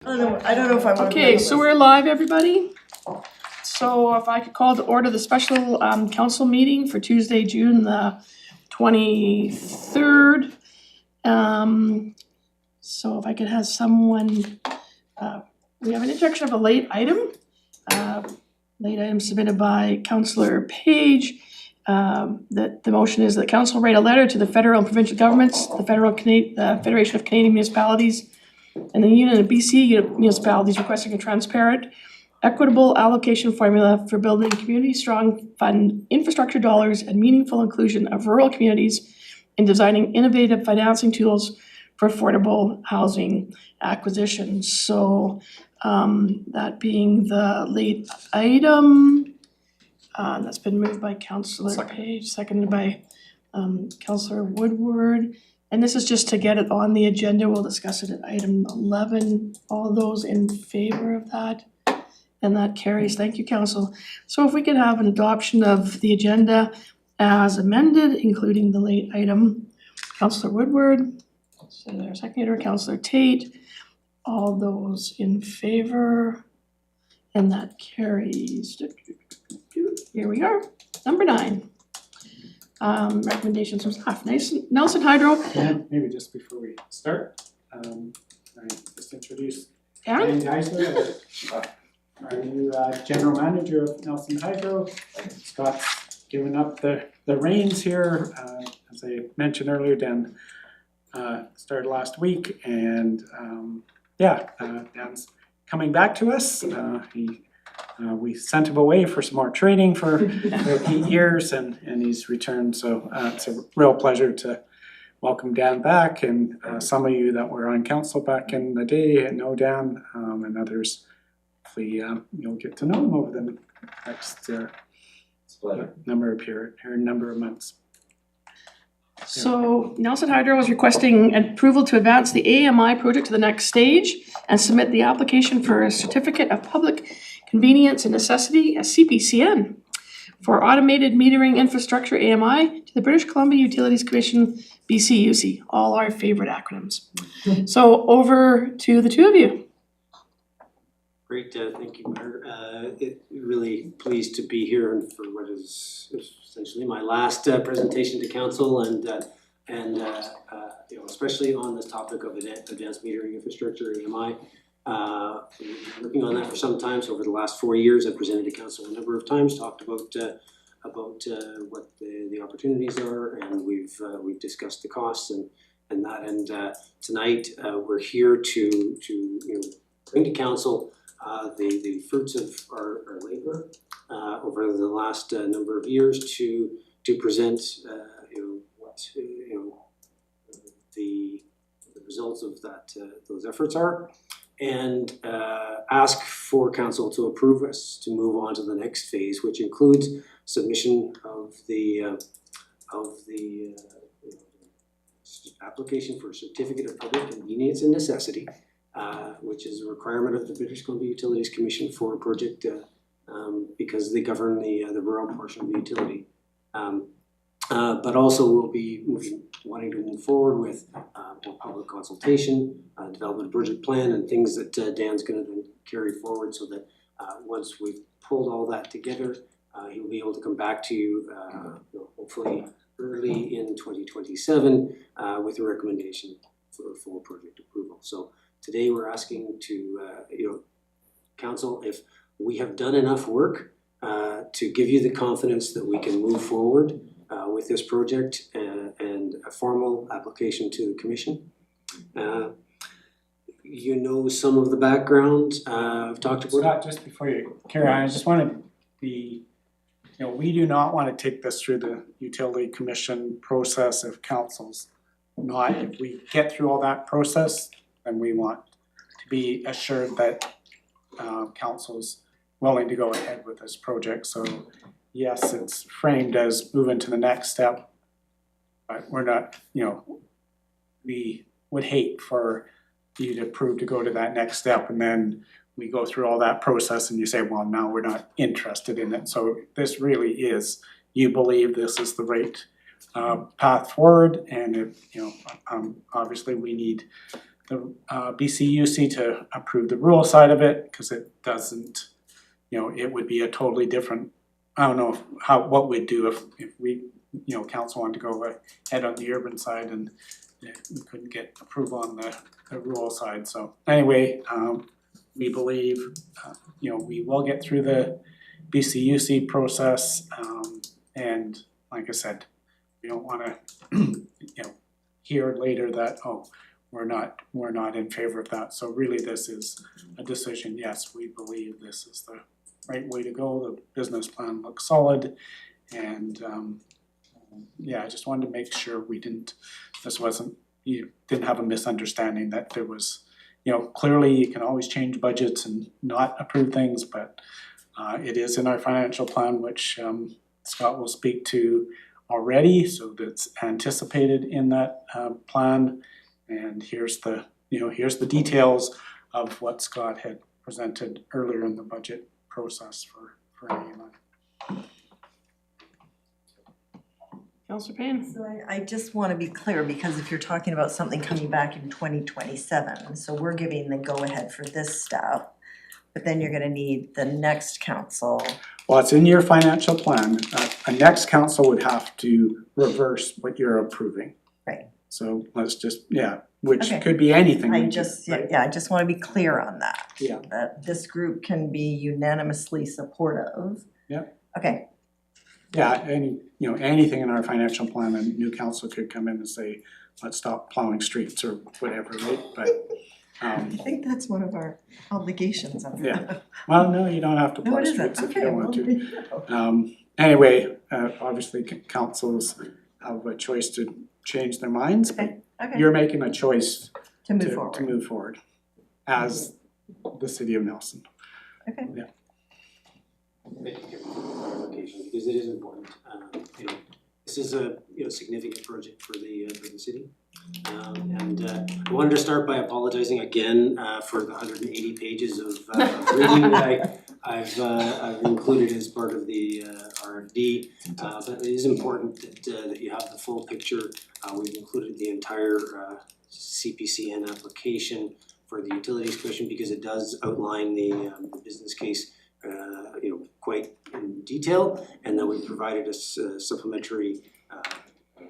I don't know if I want to. Okay, so we're live, everybody. So if I could call to order the special council meeting for Tuesday, June the 23rd. So if I could have someone, we have an introduction of a late item. Late item submitted by Councillor Page. That the motion is that council write a letter to the federal and provincial governments, the Federation of Canadian Municipalities, and the Union of BC municipalities requesting a transparent, equitable allocation formula for building community-strong fund infrastructure dollars and meaningful inclusion of rural communities in designing innovative financing tools for affordable housing acquisition. So that being the late item, that's been moved by Councillor Page, seconded by Councillor Woodward. And this is just to get it on the agenda. We'll discuss it at item 11. All those in favor of that? And that carries. Thank you, Council. So if we could have an adoption of the agenda as amended, including the late item. Councillor Woodward, seconder, Councillor Tate. All those in favor? And that carries. Here we are, number 9. Recommendations from staff. Nelson Hydro. Yeah, maybe just before we start, I just introduce Dan Geisler, our new general manager of Nelson Hydro. Scott's given up the reins here. As I mentioned earlier, Dan started last week, and Dan's coming back to us. We sent him away for some more training for 8 years, and he's returned. So it's a real pleasure to welcome Dan back, and some of you that were on council back in the day know Dan, and others, hopefully you'll get to know him over the next number of months. So Nelson Hydro is requesting approval to advance the AMI project to the next stage and submit the application for a certificate of public convenience and necessity, a CPCN, for automated metering infrastructure AMI to the British Columbia Utilities Commission, BCUC, all our favorite acronyms. So over to the two of you. Great, thank you, Mayor. Really pleased to be here and for what is essentially my last presentation to council, and especially on this topic of advanced metering infrastructure AMI. We've been working on that for some time. So over the last 4 years, I've presented to council a number of times, talked about what the opportunities are, and we've discussed the costs and that. And tonight we're here to bring to council the fruits of our labor over the last number of years to present the results of those efforts are, and ask for council to approve us to move on to the next phase, which includes submission of the application for a certificate of public convenience and necessity, which is a requirement of the British Columbia Utilities Commission for a project because they govern the rural portion of the utility. But also we'll be wanting to move forward with more public consultation, development of project plan, and things that Dan's going to then carry forward, so that once we've pulled all that together, he'll be able to come back to you hopefully early in 2027 with a recommendation for full project approval. So today we're asking to council if we have done enough work to give you the confidence that we can move forward with this project and a formal application to the commission. Some of the background. I've talked about. Scott, just before you carry on, I just want to be, we do not want to take this through the utility commission process if council's not. If we get through all that process, then we want to be assured that council's willing to go ahead with this project. So yes, it's framed as moving to the next step, but we're not, we would hate for you to approve to go to that next step, and then we go through all that process and you say, well, now we're not interested in it. So this really is, you believe this is the right path forward, and obviously we need the BCUC to approve the rural side of it, cause it doesn't, you know, it would be a totally different, I don't know what we'd do if we, you know, council wanted to go ahead on the urban side and we couldn't get approval on the rural side, so anyway, we believe, you know, we will get through the BCUC process, and like I said, we don't wanna, you know, hear later that, oh, we're not in favor of that, so really this is a decision, yes, we believe this is the right way to go, the business plan looks solid, and yeah, I just wanted to make sure you didn't have a misunderstanding that there was, you know, clearly you can always change budgets and not approve things, but it is in our financial plan, which Scott will speak to already, so that's anticipated in that plan. And here's the details of what Scott had presented earlier in the budget process for AMI. Councillor Payne? So I just wanna be clear, because if you're talking about something coming back in 2027, so we're giving the go-ahead for this stuff, but then you're gonna need the next council. Well, it's in your financial plan, a next council would have to reverse what you're approving. Right. So let's just, which Okay. could be anything. I just, I just wanna be clear on that. Yeah. That this group can be unanimously supportive. Yeah. Okay, Yeah, anything in our financial plan, a new council could come in and say, let's stop plowing streets or whatever, right? But, I think that's one of our obligations under Yeah. well, no, you don't have to No, plow it streets isn't, if you okay, don't want well, to. Anyway, obviously councils have a choice to change their minds, but okay, you're making a choice to move to forward. move forward as the city of Nelson. Okay. Yeah. Thank you, Kevin, for clarification, because it is important, you know, this is a, you know, significant project for the city. I wanted to start by apologizing again, for the 180 pages of reading that I've included as part of the R&D. But it is important that you have the full picture. We've included the entire CPCN application for the Utilities Commission because it does outline the business case you know, quite in detail, and then we provided a supplementary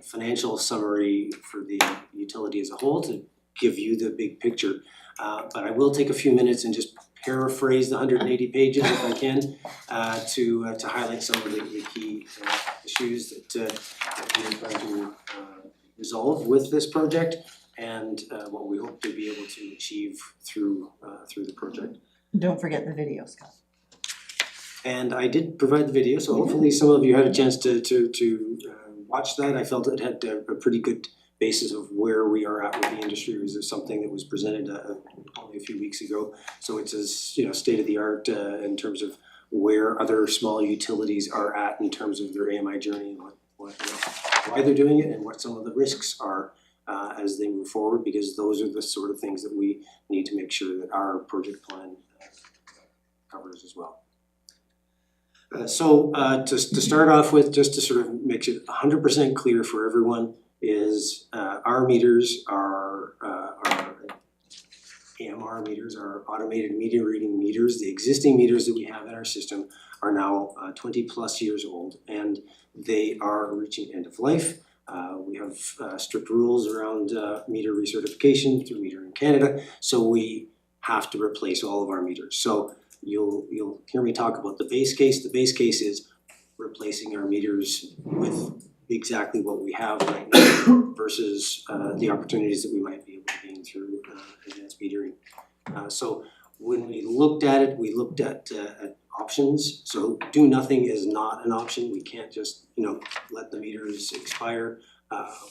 financial summary for the utility as a whole to give you the big picture. But I will take a few minutes and just paraphrase the 180 pages if I can to highlight some of the key issues that we're trying to resolve with this project and what we hope to be able to achieve through the project. Don't forget the video, Scott. And I did provide the video, so hopefully some of you had a chance to watch that. I felt it had a pretty good basis of where we are at with the industry. It was something that was presented only a few weeks ago. So it's as, you know, state of the art in terms of where other small utilities are at in terms of their AMI journey and why they're doing it and what some of the risks are as they move forward, because those are the sort of things that we need to make sure that our project plan covers as well. So to start off with, just to sort of make it 100% clear for everyone, is our meters are AMR meters, are automated meter reading meters. The existing meters that we have in our system are now 20 plus years old, and they are reaching end of life. We have strict rules around meter recertification through Meter in Canada, so we have to replace all of our meters. So you'll hear me talk about the base case. The base case is replacing our meters with exactly what we have right now versus the opportunities that we might be able to gain through advanced metering. So when we looked at it, we looked at options. So do nothing is not an option. We can't just, you know, let the meters expire.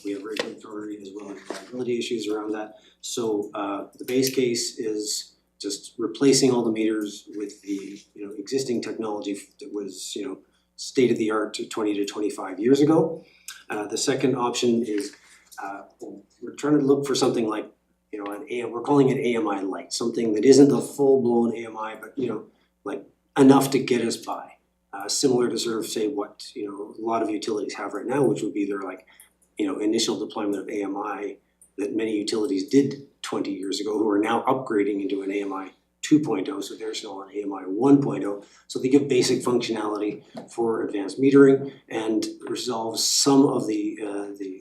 We have regulatory as well as reliability issues around that. So the base case is just replacing all the meters with the, you know, existing technology that was, you know, state of the art 20 to 25 years ago. The second option is we're trying to look for something like, you know, we're calling it AMI light, something that isn't the full blown AMI, but, you know, like enough to get us by. Similar to sort of say what, you know, a lot of utilities have right now, which would be their like, you know, initial deployment of AMI that many utilities did 20 years ago who are now upgrading into an AMI 2.0, so there's now an AMI 1.0. So they give basic functionality for advanced metering and resolve some of the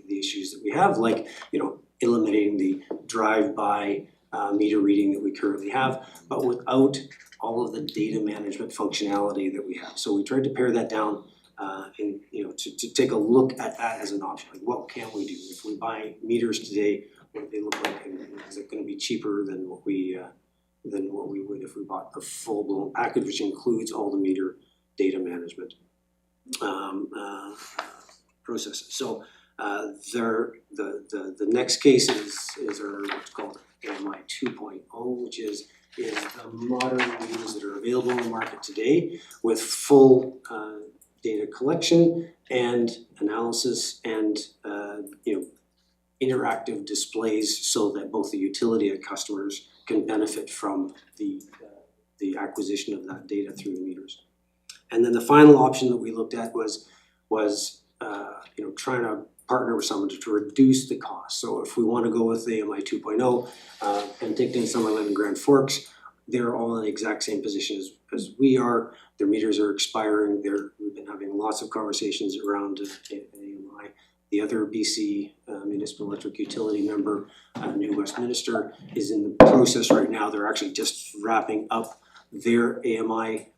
issues that we have, like, you know, eliminating the drive-by meter reading that we currently have, but without all of the data management functionality that we have. So we tried to pare that down and, you know, to take a look at that as an option. Like, what can we do? If we buy meters today, what do they look like, and is it gonna be cheaper than what we would if we bought the full-blown package, which includes all the meter data management processes. So the next case is our what's called AMI 2.0, which is the modern meters that are available in the market today with full data collection and analysis and you know, interactive displays so that both the utility and customers can benefit from the acquisition of that data through the meters. And then the final option that we looked at was you know, trying to partner with someone to reduce the cost. So if we want to go with the AMI 2.0, Penticton, Summerlin, and Grand Forks, they're all in the exact same position as we are. Their meters are expiring. We've been having lots of conversations around AMI. The other BC Municipal Electric Utility member, New Westminster, is in the process right now. They're actually just wrapping up their AMI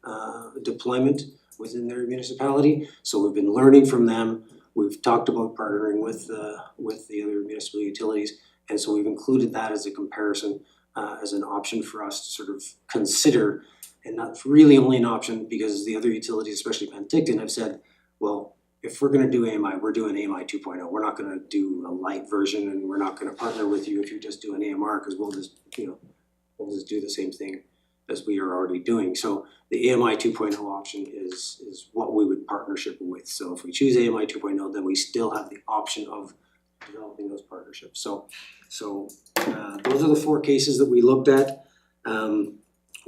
deployment within their municipality. So we've been learning from them. We've talked about partnering with the other municipal utilities, and so we've included that as a comparison, as an option for us to sort of consider, and not really only an option because the other utilities, especially Penticton, have said, well, if we're gonna do AMI, we're doing AMI 2.0. We're not gonna do a light version, and we're not gonna partner with you if you just do an AMR, because we'll just do the same thing as we are already doing. So the AMI 2.0 option is what we would partnership with. So if we choose AMI 2.0, then we still have the option of developing those partnerships. So those are the four cases that we looked at.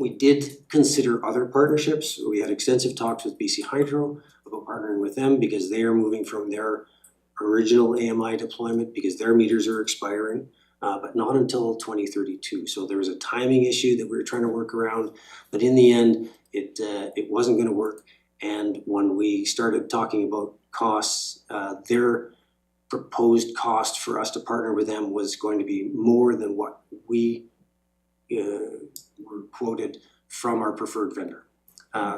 We did consider other partnerships. We had extensive talks with BC Hydro about partnering with them because they are moving from their original AMI deployment because their meters are expiring. But not until 2032. So there was a timing issue that we were trying to work around, but in the end, it wasn't going to work. And when we started talking about costs, their proposed cost for us to partner with them was going to be more than what we were quoted from our preferred vendor.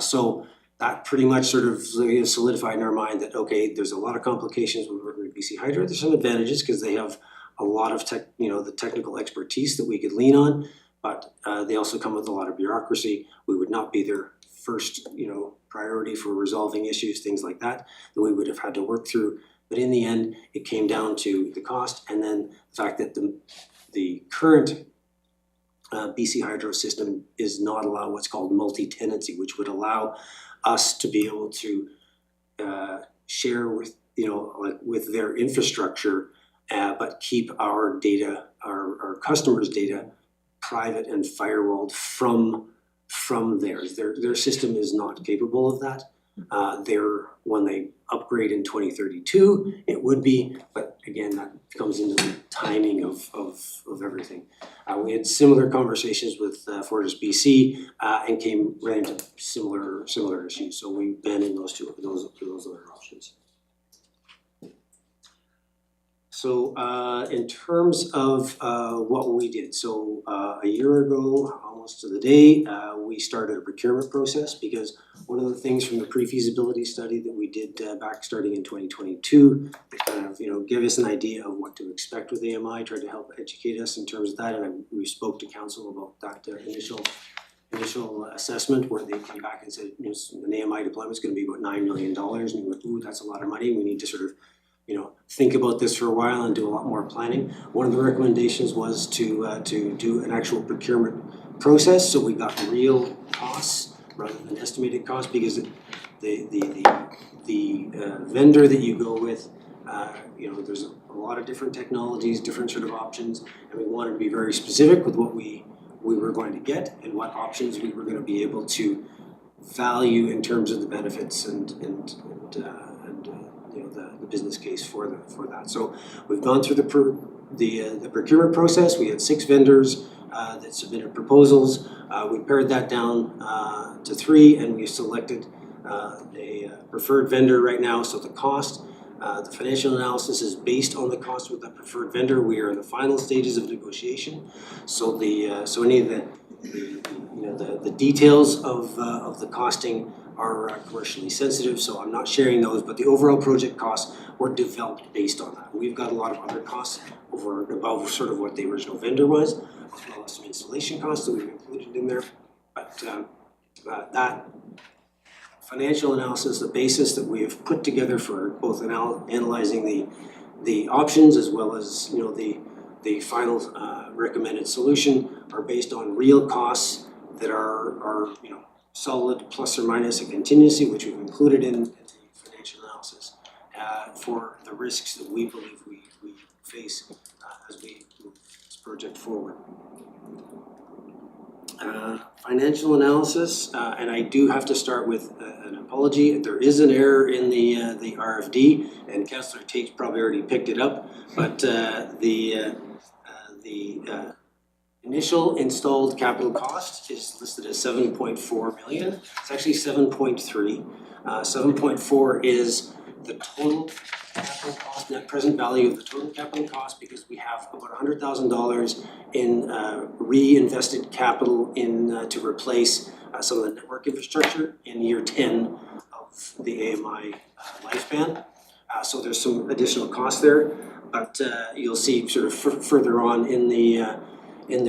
So that pretty much sort of solidified in our mind that, okay, there's a lot of complications with working with BC Hydro. There's some advantages because they have a lot of the technical expertise that we could lean on, but they also come with a lot of bureaucracy. We would not be their first, priority for resolving issues, things like that we would have had to work through. But in the end, it came down to the cost and then the fact that the current BC Hydro system is not allow what's called multi-tenancy, which would allow us to be able to share with, with their infrastructure, but keep our data, our customers' data private and firewalled from theirs. Their system is not capable of that. When they upgrade in 2032, it would be, but again, that comes into the timing of everything. We had similar conversations with Fortis BC and came right into similar issues. So we've been in those other options. So in terms of what we did, so a year ago, almost to the day, we started a procurement process because one of the things from the pre-feasibility study that we did back starting in 2022, that kind of give us an idea of what to expect with AMI, tried to help educate us in terms of that, and we spoke to council about that initial assessment where they came back and said an AMI deployment is going to be about $9 million, and we went, ooh, that's a lot of money. We need to sort of think about this for a while and do a lot more planning. One of the recommendations was to do an actual procurement process, so we got real costs rather than estimated costs, because the vendor that you go with, there's a lot of different technologies, different sort of options, and we wanted to be very specific with what we were going to get and what options we were going to be able to value in terms of the benefits and the business case for that. So we've gone through the the procurement process. We had 6 vendors that submitted proposals. We pared that down to 3, and we selected a preferred vendor right now. So the cost, the financial analysis is based on the cost with the preferred vendor. We are in the final stages of negotiation. So so any of the details of the costing are commercially sensitive, so I'm not sharing those, but the overall project costs were developed based on that. We've got a lot of other costs over and above sort of what the original vendor was, as well as some installation costs that we've included in there. But that financial analysis, the basis that we have put together for both analyzing the options as well as the final recommended solution are based on real costs that are solid plus or minus a contingency, which we've included in the financial analysis for the risks that we believe we face as we move this project forward. Financial analysis, and I do have to start with an apology. There is an error in the RFD, and Councillor Tate's probably already picked it up, but the initial installed capital cost is listed as 7.4 million. It's actually 7.3. 7.4 is the total capital cost, net present value of the total capital cost, because we have about $100,000 in reinvested capital in to replace some of the network infrastructure in year 10 of the AMI lifespan. So there's some additional costs there, but you'll see sort of further on in the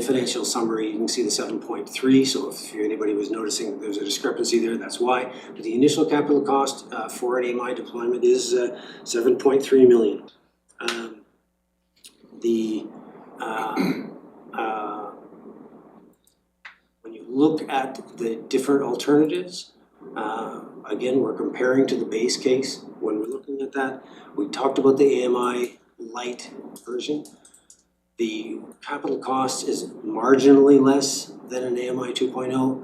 financial summary, you can see the 7.3. So if anybody was noticing there's a discrepancy there, that's why. But the initial capital cost for an AMI deployment is 7.3 million. When you look at the different alternatives, again, we're comparing to the base case. When we're looking at that, we talked about the AMI light version. The capital cost is marginally less than an AMI 2.0,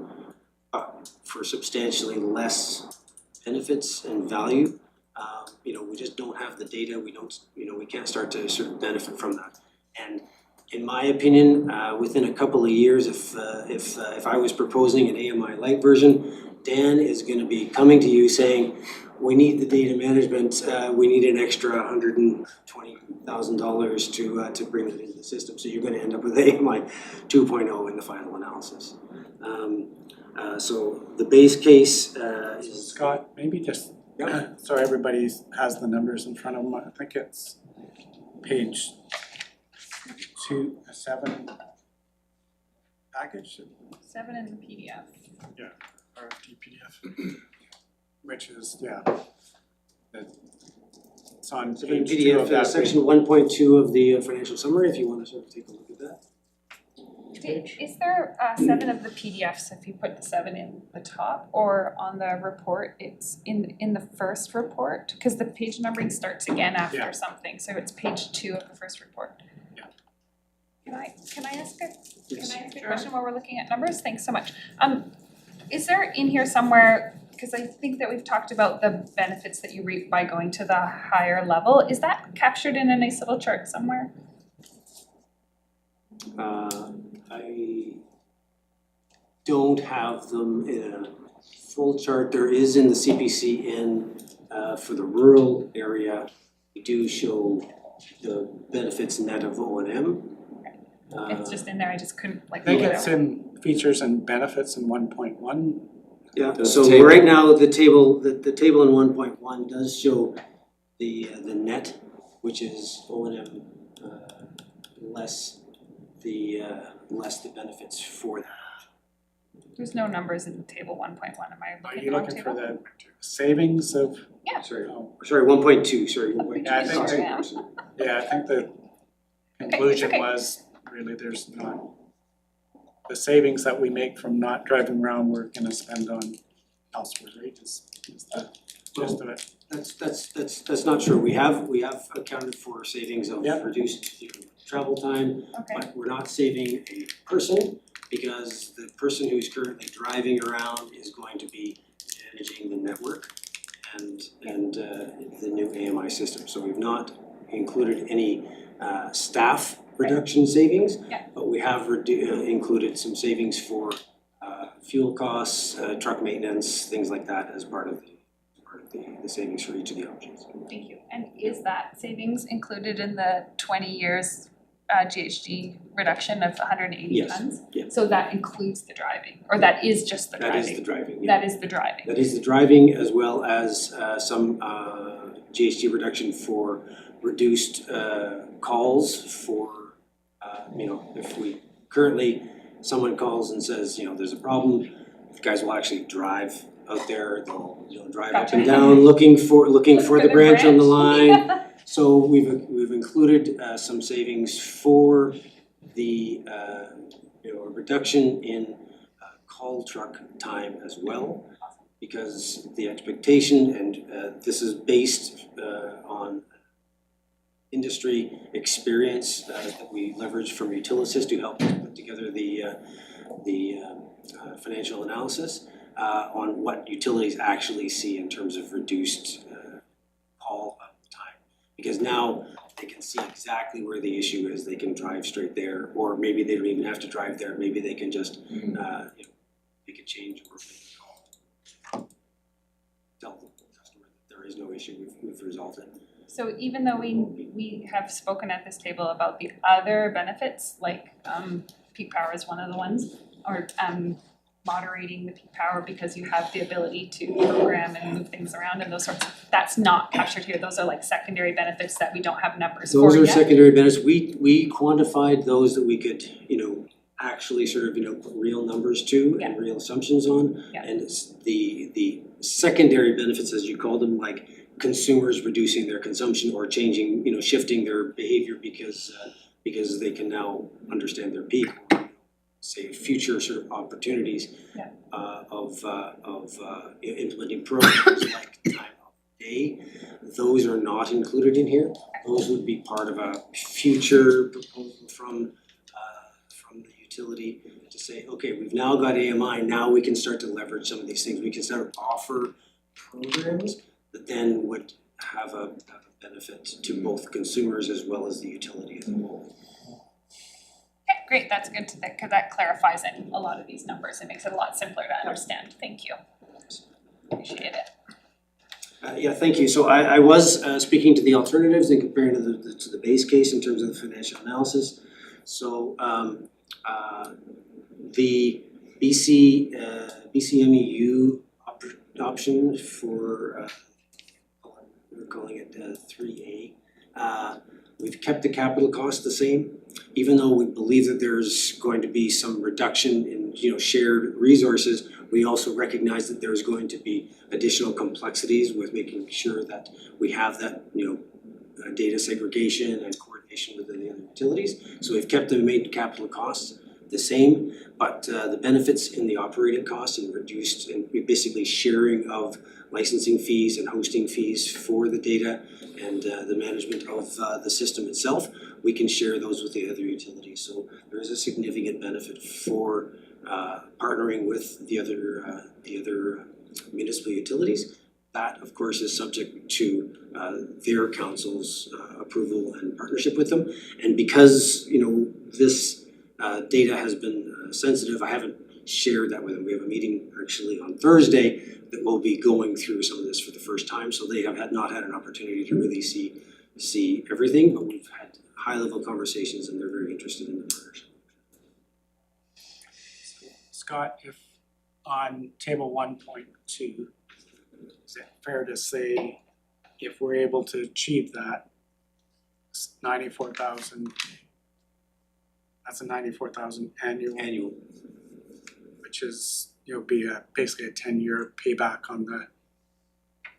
but for substantially less benefits and value. We just don't have the data. We can't start to sort of benefit from that. And in my opinion, within a couple of years, if I was proposing an AMI light version, Dan is going to be coming to you saying, we need the data management, we need an extra $120,000 to bring it into the system. So you're going to end up with AMI 2.0 in the final analysis. So the base case is... Scott, maybe just, so everybody has the numbers in front of them, I think it's page 7 package. 7 in the PDF. Yeah, RFD PDF. Which is, it's on page 2 of PDF, that section 1.2 of the financial summary, if you want to sort of take a look at that. Is there 7 of the PDFs if you put the 7 in the top, or on the report it's in the first report? Because the page numbering starts again after something, so it's page 2 of the first report. Yeah. Can I ask Yes. a question while we're looking at numbers? Thanks so much. Is there in here somewhere, because I think that we've talked about the benefits that you reap by going to the higher level, is that captured in a nice little chart somewhere? I don't have them in a full chart. There is in the CPCN for the rural area. We do show the benefits net of O&M. It's just in there, I just couldn't I think it's in features and benefits in 1.1. Yeah, Does so table. right now the table in 1.1 does show the net, which is O&M less the benefits for that. There's no numbers in table 1.1, am I Are looking you at the wrong looking for table? the savings of? Yeah. Sorry, Oh, 1.2, sorry, 1.2. Yeah, I think Sorry, yeah, I think the it's conclusion okay. was really there's not, the savings that we make from not driving around, we're gonna spend on elsewhere, right? Is the gist of it. That's not true. We have accounted for savings of Yep. reduced travel time, Okay, but we're not saving a person because the person who's currently driving around is going to be managing the network and the new AMI system. So we've not included any staff reduction savings. Yeah. But we have included some savings for fuel costs, truck maintenance, things like that as part of the savings for each of the options. Thank you. And is that savings included in the 20 years GHG reduction of 180 Yes. tons? Yeah. So that includes the driving, or that is just the That driving? is the driving, yeah. That is the driving. That is the driving, as well as some GHG reduction for reduced calls for, if we currently, someone calls and says, there's a problem, the guys will actually drive out there, they'll drive up and Gotcha. down looking for the branch on the line. branch. So we've included some savings for the a reduction in call truck time as well, because the expectation, and this is based on industry experience that we leverage from Utilisys to help put together the financial analysis on what utilities actually see in terms of reduced call time. Because now they can see exactly where the issue is, they can drive straight there, or maybe they don't even have to drive there, maybe they can just make a change or make a call. Tell the customer that there is no issue, we've resolved it. So even though we have spoken at this table about the other benefits, like peak power is one of the ones, or moderating the peak power because you have the ability to program and move things around and those sorts of, that's not captured here. Those are like secondary benefits that we don't have numbers for Those are yet. secondary benefits. We quantified those that we could, actually sort of, put real numbers to and real assumptions on. Yeah. And it's the secondary benefits, as you call them, like consumers reducing their consumption or changing, shifting their behavior because they can now understand their peak, or say future sort of opportunities of implementing programs like time of day. Those are not included in here. Those would be part of a future proposal from the utility to say, okay, we've now got AMI, now we can start to leverage some of these things. We can start to offer programs that then would have a benefit to both consumers as well as the utility as a whole. Okay, great, that's good to, because that clarifies a lot of these numbers. It makes it a lot simpler to understand. Thank you. Appreciate it. Thank you. So I was speaking to the alternatives and comparing to the base case in terms of the financial analysis. So the BCMEU option for we're calling it 3A. We've kept the capital cost the same, even though we believe that there's going to be some reduction in shared resources. We also recognize that there's going to be additional complexities with making sure that we have that data segregation and coordination within the other utilities. So we've kept the main capital costs the same, but the benefits in the operating costs and reduced and basically sharing of licensing fees and hosting fees for the data and the management of the system itself, we can share those with the other utilities. So there is a significant benefit for partnering with the other municipal utilities. That, of course, is subject to their council's approval and partnership with them. And because this data has been sensitive, I haven't shared that with them. We have a meeting actually on Thursday that will be going through some of this for the first time. So they have not had an opportunity to really see everything, but we've had high-level conversations and they're very interested in the partnership. Scott, if on table 1.2, is it fair to say if we're able to achieve that, 94,000, that's a 94,000 annual, which is be basically a 10-year payback on the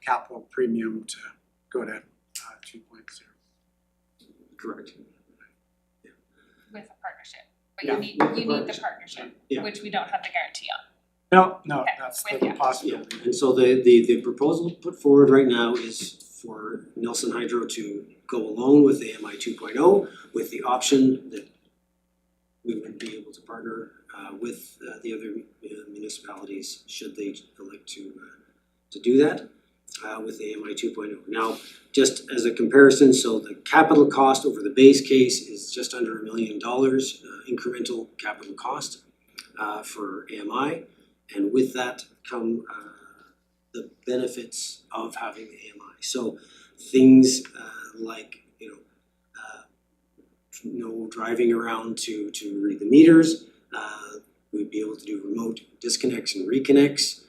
capital premium to go to 2.0. Correct. With a partnership, but Yeah. you need the partnership, Yeah. which we don't have the guarantee on. No, Okay, that's with the you. possibility. And so the proposal put forward right now is for Nelson Hydro to go alone with AMI 2.0 with the option that we would be able to partner with the other municipalities should they elect to do that. with AMI 2.0. Now, just as a comparison, so the capital cost over the base case is just under $1 million, incremental capital cost for AMI, and with that come the benefits of having the AMI. So things like no driving around to read the meters. We'd be able to do remote disconnects and reconnects,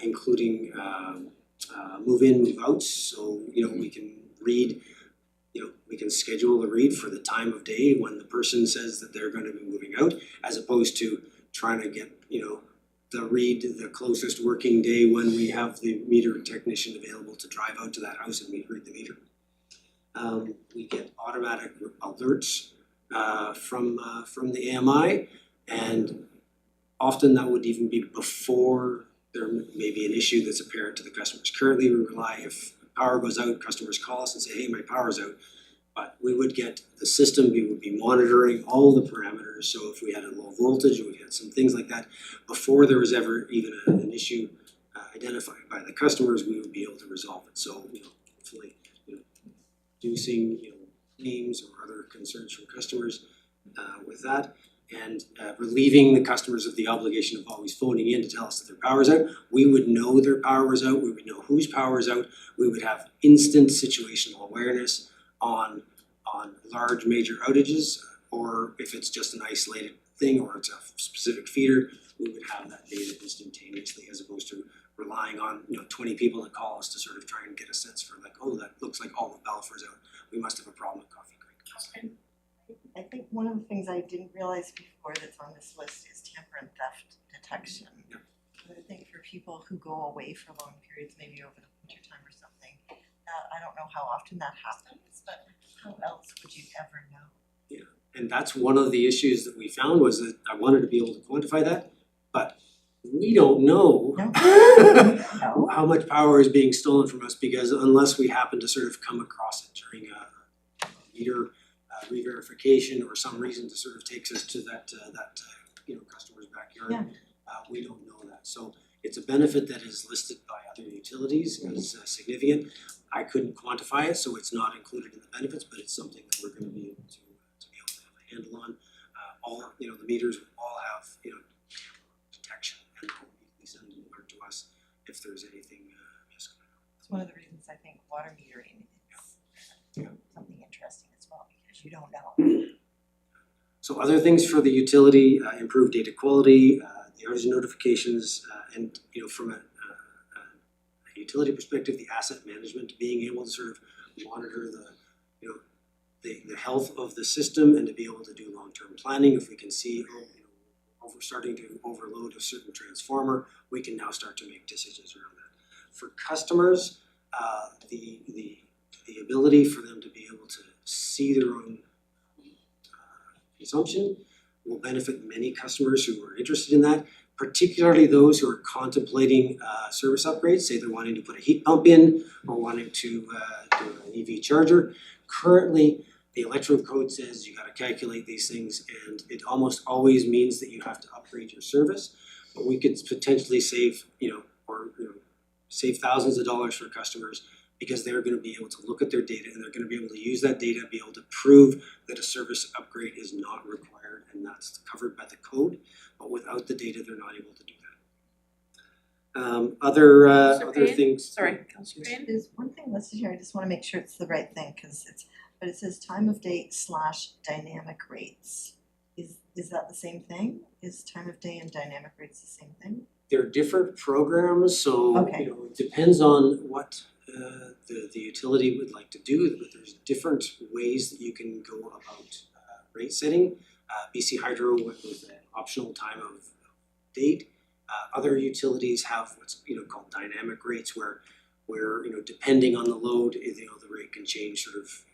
including move in, move outs. So we can read. We can schedule a read for the time of day when the person says that they're going to be moving out, as opposed to trying to get the read the closest working day when we have the meter technician available to drive out to that house and read the meter. We get automatic alerts from the AMI, and often that would even be before there may be an issue that's apparent to the customers. Currently, we rely, if power goes out, customers call us and say, hey, my power's out. But we would get the system, we would be monitoring all the parameters. So if we had a low voltage, or we had some things like that, before there was ever even an issue identified by the customers, we would be able to resolve it. So hopefully reducing claims or other concerns from customers with that, and relieving the customers of the obligation of always phoning in to tell us that their power's out. We would know their power was out, we would know whose power is out, we would have instant situational awareness on large major outages, or if it's just an isolated thing or it's a specific feeder, we would have that data instantaneously, as opposed to relying on 20 people to call us to sort of try and get a sense for like, oh, that looks like all of Balfour's out, we must have a problem at Coffee Creek. I think one of the things I didn't realize before that's on this list is tamper and theft detection. Yep. But I think for people who go away for long periods, maybe over the winter time or something, I don't know how often that happens, but how else would you ever know? Yeah, and that's one of the issues that we found, was that I wanted to be able to quantify that, but we don't know No. how much power is being stolen from us, because unless we happen to sort of come across it during a meter re-verification or some reason to sort of takes us to that customer's backyard, we don't know that. So it's a benefit that is listed by other utilities as significant. I couldn't quantify it, so it's not included in the benefits, but it's something that we're going to be able to have a handle on. All the meters will all have detection, and they'll immediately send an alert to us if there's anything amiss going on. It's one of the reasons I think water metering is something interesting as well, because you don't know. So other things for the utility, improved data quality, the outage notifications, and from a utility perspective, the asset management, being able to sort of monitor the health of the system, and to be able to do long-term planning. If we can see if we're starting to overload a certain transformer, we can now start to make decisions around that. For customers, the ability for them to be able to see their own consumption will benefit many customers who are interested in that, particularly those who are contemplating service upgrades, say they're wanting to put a heat pump in or wanting to do an EV charger. Currently, the electrical code says you got to calculate these things, and it almost always means that you have to upgrade your service. But we could potentially save, save thousands of dollars for customers, because they're going to be able to look at their data, and they're going to be able to use that data, be able to prove that a service upgrade is not required, and that's covered by the code. But without the data, they're not able to do that. Other things. Sorry, Councillor Payne. There's one thing listed here, I just wanna make sure it's the right thing, but it says time of day / dynamic rates. Is that the same thing? Is time of day and dynamic rates the same thing? They're different programs, so Okay. it depends on what the utility would like to do, but there's different ways that you can go about rate setting. BC Hydro went with an optional time of date. Other utilities have what's called dynamic rates, where depending on the load, the rate can change sort of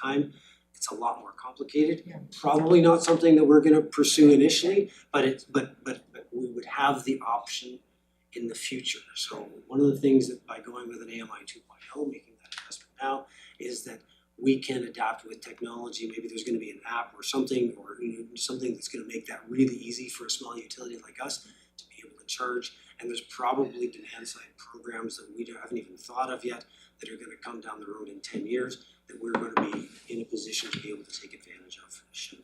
time. It's a lot more complicated. Yeah. Probably not something that we're going to pursue initially, but we would have the option in the future. So one of the things that by going with an AMI 2.0, making that investment now, is that we can adapt with technology. Maybe there's going to be an app or something, or something that's going to make that really easy for a small utility like us to be able to charge. And there's probably demand side programs that we haven't even thought of yet that are gonna come down the road in 10 years that we're gonna be in a position to be able to take advantage of should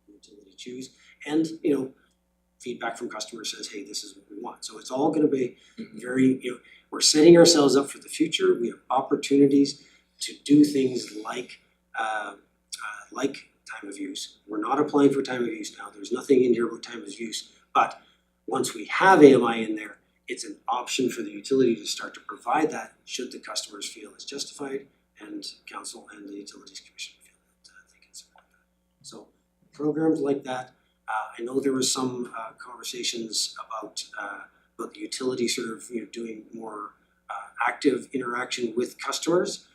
utility choose. And, feedback from customers says, hey, this is what we want. So it's all gonna be very, we're setting ourselves up for the future. We have opportunities to do things like time of use. We're not applying for time of use now. There's nothing in here about time of use. But once we have AMI in there, it's an option for the utility to start to provide that should the customers feel it's justified and council and the Utilities Commission feel that they can support that. So programs like that. I know there was some conversations about the utility sort of doing more active interaction with customers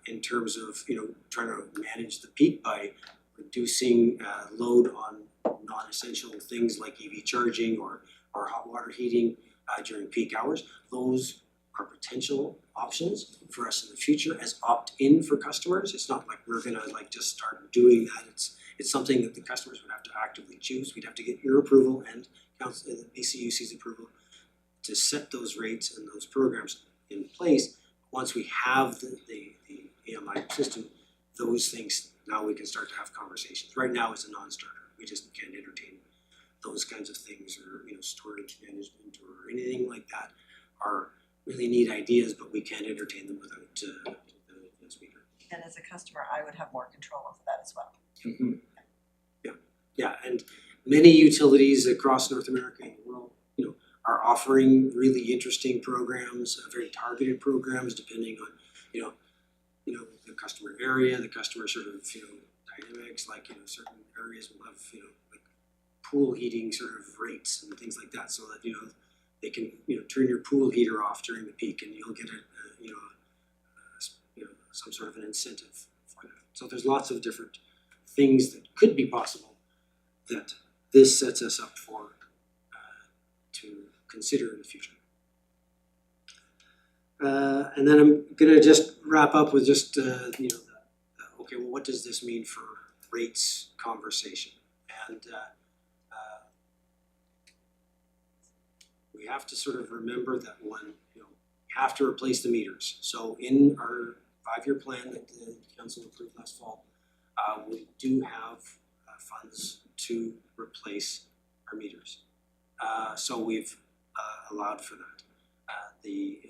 in terms of trying to manage the peak by reducing load on non-essential things like EV charging or hot water heating during peak hours. Those are potential options for us in the future as opt-in for customers. It's not like we're gonna just start doing that. It's something that the customers would have to actively choose. We'd have to get your approval and council, the BCUC's approval to set those rates and those programs in place. Once we have the AMI system, those things, now we can start to have conversations. Right now it's a non-starter. We just can't entertain those kinds of things, or storage management or anything like that are really neat ideas, but we can't entertain them without the speaker. And as a customer, I would have more control over that as well. Mm-hmm. Yeah, and many utilities across North America and the world, are offering really interesting programs, very targeted programs, depending on, the customer area, the customer sort of, dynamics. Like, certain areas will have, like pool heating sort of rates and things like that, so that they can, turn your pool heater off during the peak, and you'll get some sort of an incentive for that. So there's lots of different things that could be possible that this sets us up for to consider in the future. And then I'm gonna just wrap up with just okay, well, what does this mean for rates conversation? And we have to sort of remember that when you have to replace the meters. So in our 5-year plan that the council approved last fall, we do have funds to replace our meters. So we've allowed for that. The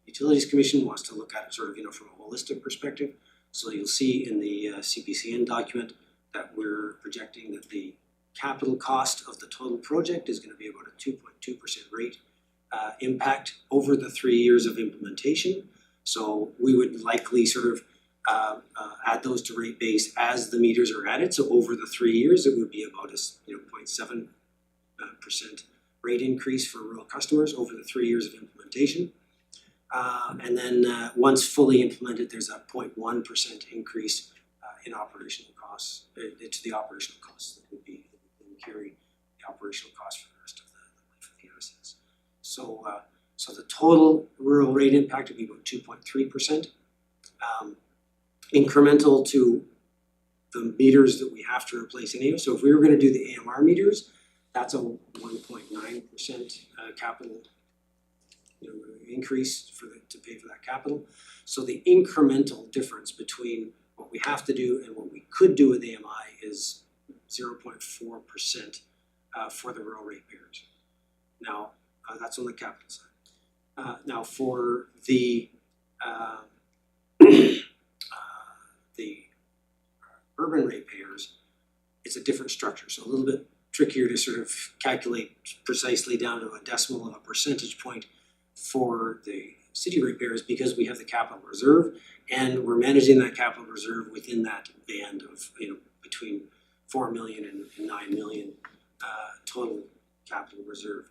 Utilities Commission wants to look at it sort of from a holistic perspective. So you'll see in the CPCN document that we're projecting that the capital cost of the total project is going to be about a 2.2% rate impact over the 3 years of implementation. So we would likely sort of add those to rate base as the meters are added. So over the 3 years, it would be about a 0.7% rate increase for rural customers over the 3 years of implementation. And then once fully implemented, there's a 0.1% increase in operational costs, to the operational costs that would be carry the operational costs for the rest of the life of the assets. So the total rural rate impact would be about 2.3%. Incremental to the meters that we have to replace anyway. So if we were going to do the AMR meters, that's a 1.9% capital increase to pay for that capital. So the incremental difference between what we have to do and what we could do with AMI is 0.4% for the rural ratepayers. Now that's on the capital side. Now for the urban ratepayers, it's a different structure, so a little bit trickier to sort of calculate precisely down to a decimal of a percentage point for the city ratepayers, because we have the capital reserve and we're managing that capital reserve within that band of between 4 million and 9 million total capital reserve.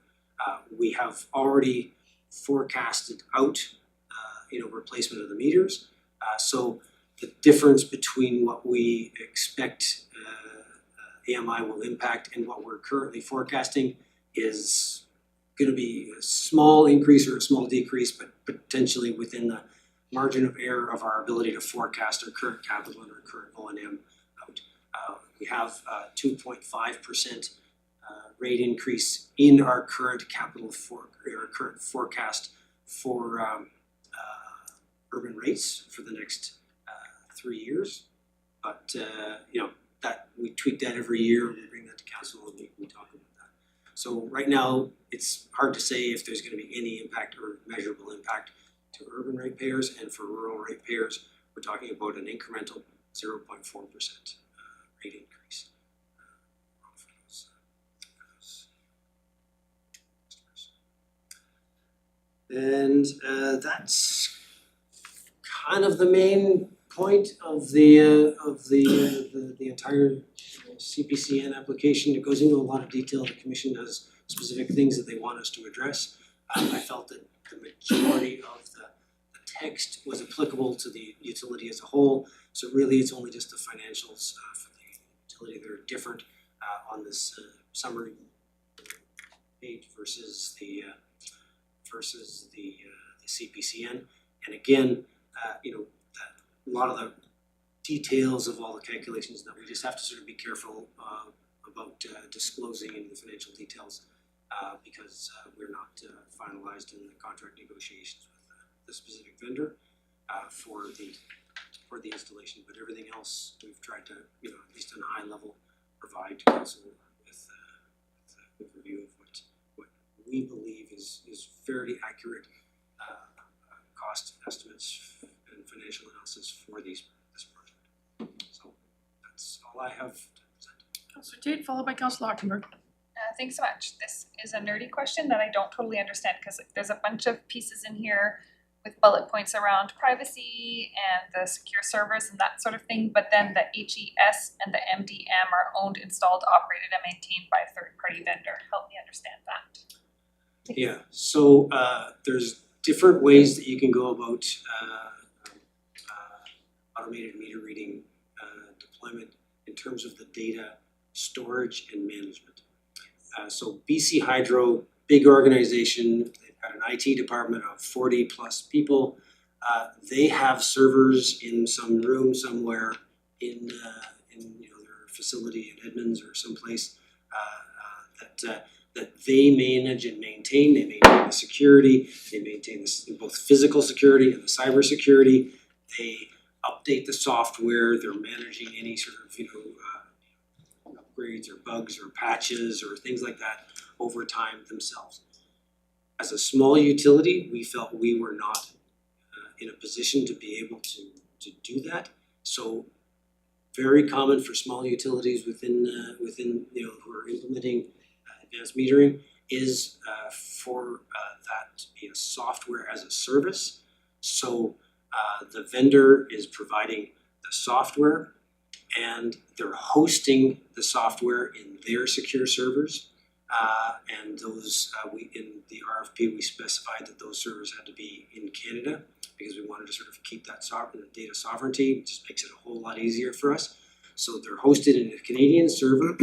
We have already forecasted out replacement of the meters, so the difference between what we expect AMI will impact and what we're currently forecasting is going to be a small increase or a small decrease, but potentially within the margin of error of our ability to forecast our current capital and our current O&M out. We have 2.5% rate increase in our current current forecast for urban rates for the next 3 years. But that we tweak that every year, we bring that to council and we talk about that. So right now, it's hard to say if there's gonna be any impact or measurable impact to urban ratepayers, and for rural ratepayers, we're talking about an incremental 0.4% rate increase. For those customers. And that's kind of the main point of the entire CPCN application. It goes into a lot of detail. The commission has specific things that they want us to address. I felt that the majority of the text was applicable to the utility as a whole. So really, it's only just the financials for the utility that are different on this summary page versus the CPCN. And again, a lot of the details of all the calculations that we just have to sort of be careful about disclosing in the financial details because we're not finalized in the contract negotiations with the specific vendor for the installation. But everything else we've tried to, at least on a high level, provide to council with a review of what we believe is fairly accurate cost estimates and financial analysis for this project. So that's all I have to present. Councillor Tate, followed by Councillor Lockenberg. Thanks so much. This is a nerdy question that I don't totally understand because there's a bunch of pieces in here with bullet points around privacy and the secure servers and that sort of thing, but then the HES and the MDM are owned, installed, operated, and maintained by a third-party vendor. Help me understand that. Yeah, so there's different ways that you can go about automated meter reading deployment in terms of the data storage and management. So BC Hydro, big organization, they've got an IT department of 40 plus people. They have servers in some room somewhere in their facility in Edmonds or someplace that they manage and maintain. They maintain the security, they maintain both physical security and the cyber security. They update the software, they're managing any sort of upgrades or bugs or patches or things like that over time themselves. As a small utility, we felt we were not in a position to be able to do that. So very common for small utilities within who are implementing advanced metering is for that to be a software as a service. So the vendor is providing the software and they're hosting the software in their secure servers. And those, in the RFP, we specified that those servers had to be in Canada because we wanted to sort of keep that data sovereignty. It just makes it a whole lot easier for us. So they're hosted in a Canadian server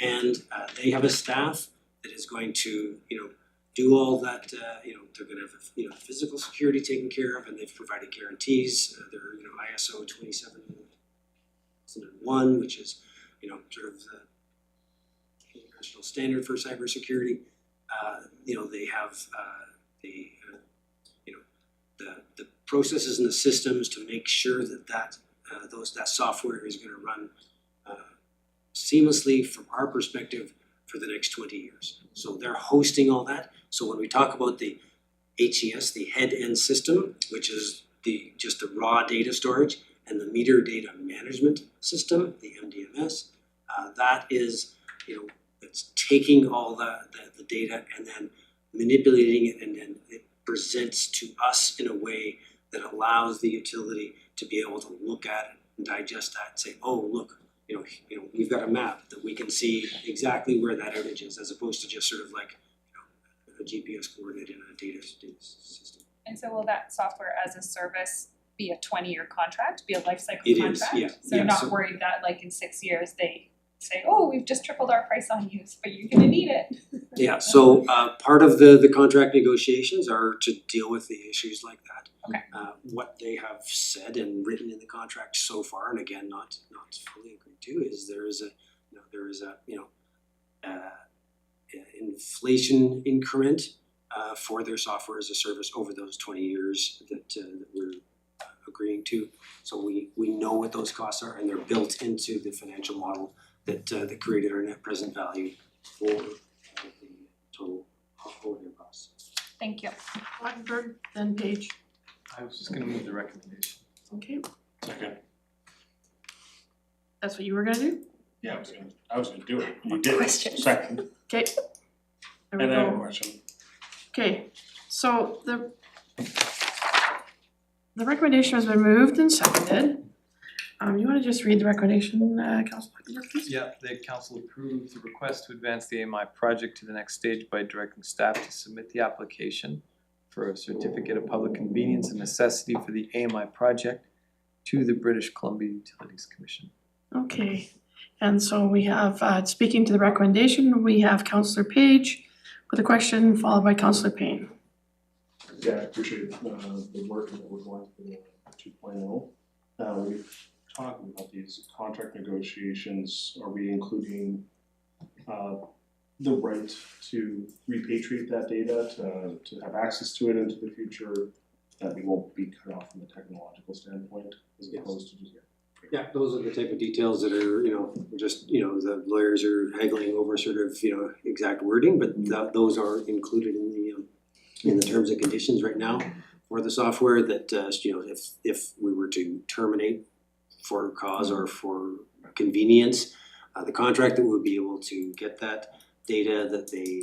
and they have a staff that is going to, do all that, they're gonna have, physical security taken care of, and they've provided guarantees. They're, ISO 27001, which is, sort of the international standard for cybersecurity. They have the processes and the systems to make sure that software is going to run seamlessly from our perspective for the next 20 years. So they're hosting all that. So when we talk about the HES, the head-end system, which is just the raw data storage, and the meter data management system, the MDMS, that is, it's taking all the data and then manipulating it, and then it presents to us in a way that allows the utility to be able to look at it and digest that and say, oh, look, we've got a map that we can see exactly where that outage is, as opposed to just sort of like, a GPS coordinate in a data system. And so will that software as a service be a 20-year contract, be a life cycle It contract? is, yeah. So you're not worried that like in 6 years they say, oh, we've just tripled our price on you, but you're gonna need it. Yeah, so part of the contract negotiations are to deal with the issues like that. Okay. What they have said and written in the contract so far, and again, not fully agreed to, is there is a inflation increment for their software as a service over those 20 years that we're agreeing to. So we know what those costs are, and they're built into the financial model that created our net present value for the total overhead costs. Thank you. Rottenberg, then Page. I was just gonna move the recommendation. Okay, Second. that's what you were gonna do? Yeah, I was gonna do it. You did it. Second. Okay. There we And I have a go. question. Okay, so the recommendation has been moved and seconded. You wanna just read the recommendation, Councilor Hockenberg, please? Yeah, the council approved the request to advance the AMI project to the next stage by directing staff to submit the application for a certificate of public convenience and necessity for the AMI project to the British Columbia Utilities Commission. Okay, and so we have, speaking to the recommendation, we have Councillor Page with a question followed by Councillor Payne. Yeah, I appreciate the work that we're going through the 2.0. We've talked about these contract negotiations. Are we including the right to repatriate that data, to have access to it into the future, that we won't be cut off from a technological standpoint as opposed to just Yeah, those are the type of details that are, just, the lawyers are haggling over sort of, exact wording, but those are included in the terms and conditions right now for the software that, if we were to terminate for cause or for convenience, the contractor would be able to get that data, that they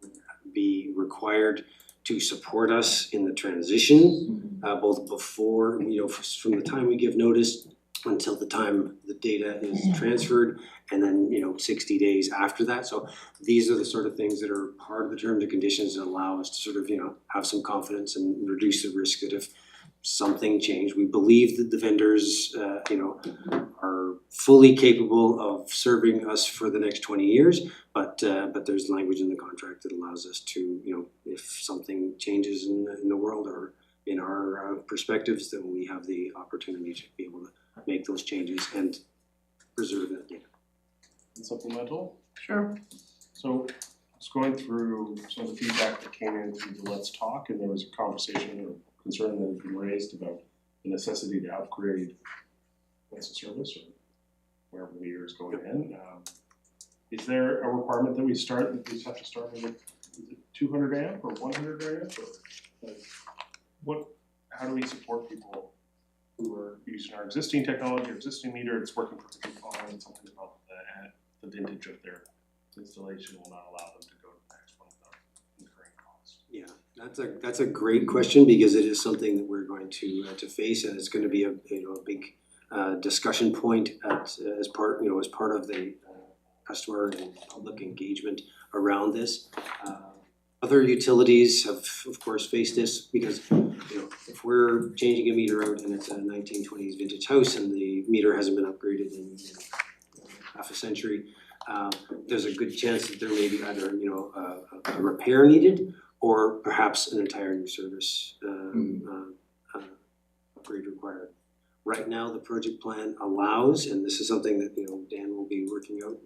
would be required to support us in the transition, both before, from the time we give notice until the time the data is transferred, and then 60 days after that. So these are the sort of things that are part of the terms and conditions that allow us to sort of have some confidence and reduce the risk that if something changed, we believe that the vendors are fully capable of serving us for the next 20 years, but there's language in the contract that allows us to, if something changes in the world or in our perspectives, then we have the opportunity to be able to make those changes and preserve that data. supplemental? Sure. So I was going through some of the feedback that came in through the Let's Talk, and there was a conversation or concern that had been raised about the necessity to upgrade points of service or wherever the meter is going in. Is there a requirement that we have to start with 200 amp or 100 amp, or how do we support people who are using our existing technology, our existing meter, it's working perfectly fine, something about the vintage of their installation will not allow them to go to the next one without incurring costs? Yeah, that's a great question, because it is something that we're going to face, and it's going to be a big discussion point as part of the customer and public engagement around this. Other utilities have, of course, faced this because, if we're changing a meter out and it's a 1920s vintage house and the meter hasn't been upgraded in half a century, there's a good chance that there may be either, a repair needed or perhaps an entire new service upgrade required. Right now, the project plan allows, and this is something that, Dan will be working out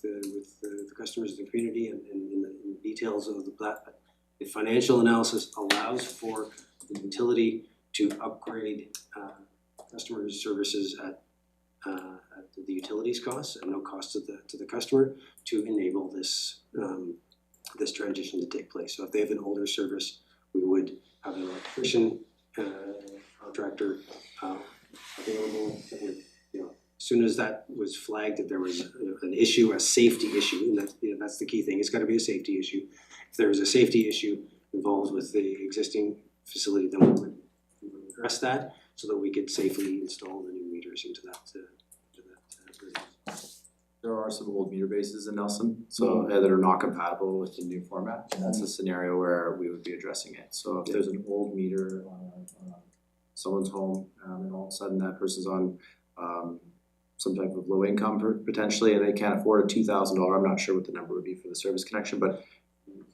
with the customers in the community and in the details of the plat, but the financial analysis allows for the utility to upgrade customers' services at the utilities costs and no cost to the customer to enable this this transition to take place. So if they have an older service, we would have an electrician contractor available that would, as soon as that was flagged that there was an issue, a safety issue, and that's the key thing, it's gotta be a safety issue. If there was a safety issue involved with the existing facility, then we would address that so that we could safely install the new meters into that There are some old meter bases in Nelson, so that are not compatible with the new format, and that's a scenario where we would be addressing it. So if there's an old meter on someone's home, and all of a sudden that person's on some type of low income potentially, and they can't afford a $2,000, I'm not sure what the number would be for the service connection, but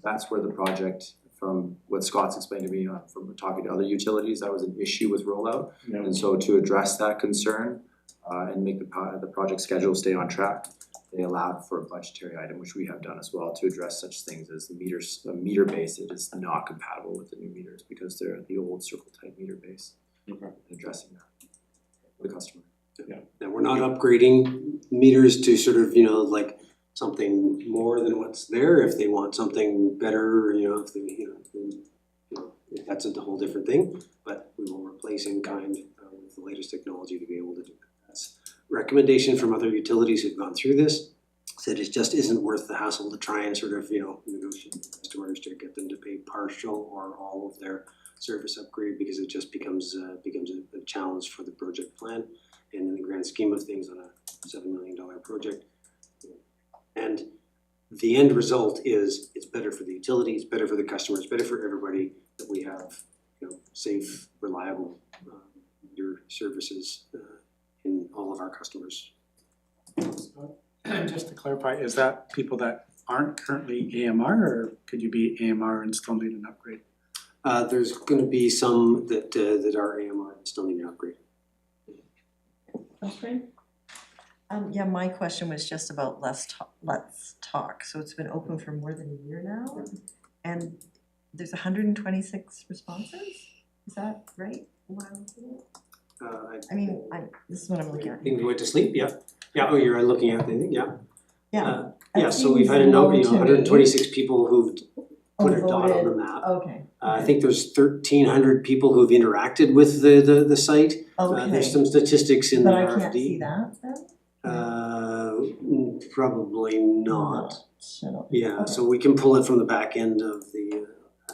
that's where the project, from what Scott's explained to me from talking to other utilities, that was an issue with rollout. And so to address that concern and make the project schedule stay on track, they allowed for a budgetary item, which we have done as well, to address such things as the meters, a meter base that is not compatible with the new meters because they're the old circle type meter base. Okay. Addressing that for the customer. And we're not upgrading meters to sort of, like something more than what's there. If they want something better, if they, that's a whole different thing. But we will replace in kind with the latest technology to be able to do that. That's recommendation from other utilities who've gone through this. Said it just isn't worth the hassle to try and sort of, negotiate with customers to get them to pay partial or all of their service upgrade, because it just becomes a challenge for the project plan. And in the grand scheme of things on a $7 million project. And the end result is it's better for the utility, it's better for the customer, it's better for everybody that we have, safe, reliable meter services in all of our customers. And just to clarify, is that people that aren't currently AMR, or could you be AMR and still need an upgrade? There's gonna be some that are AMR and still need an upgrade. Yeah, my question was just about Let's Talk. So it's been open for more than a year now, and there's 126 responses? Is that right? What I'm looking at? I mean, this is what I'm looking at. Think we went to sleep, yeah. Yeah, oh, you're looking at the thing, yeah. Yeah. Yeah, That so we've had a seems number, low to me. 126 people who've put a dot on Voted. the map. Okay. I think there's 1,300 people who've interacted with the site. Okay. There's some statistics in the But I RFD. can't see that then? Probably not. Shut up. Yeah, Okay. so we can pull it from the back end of the,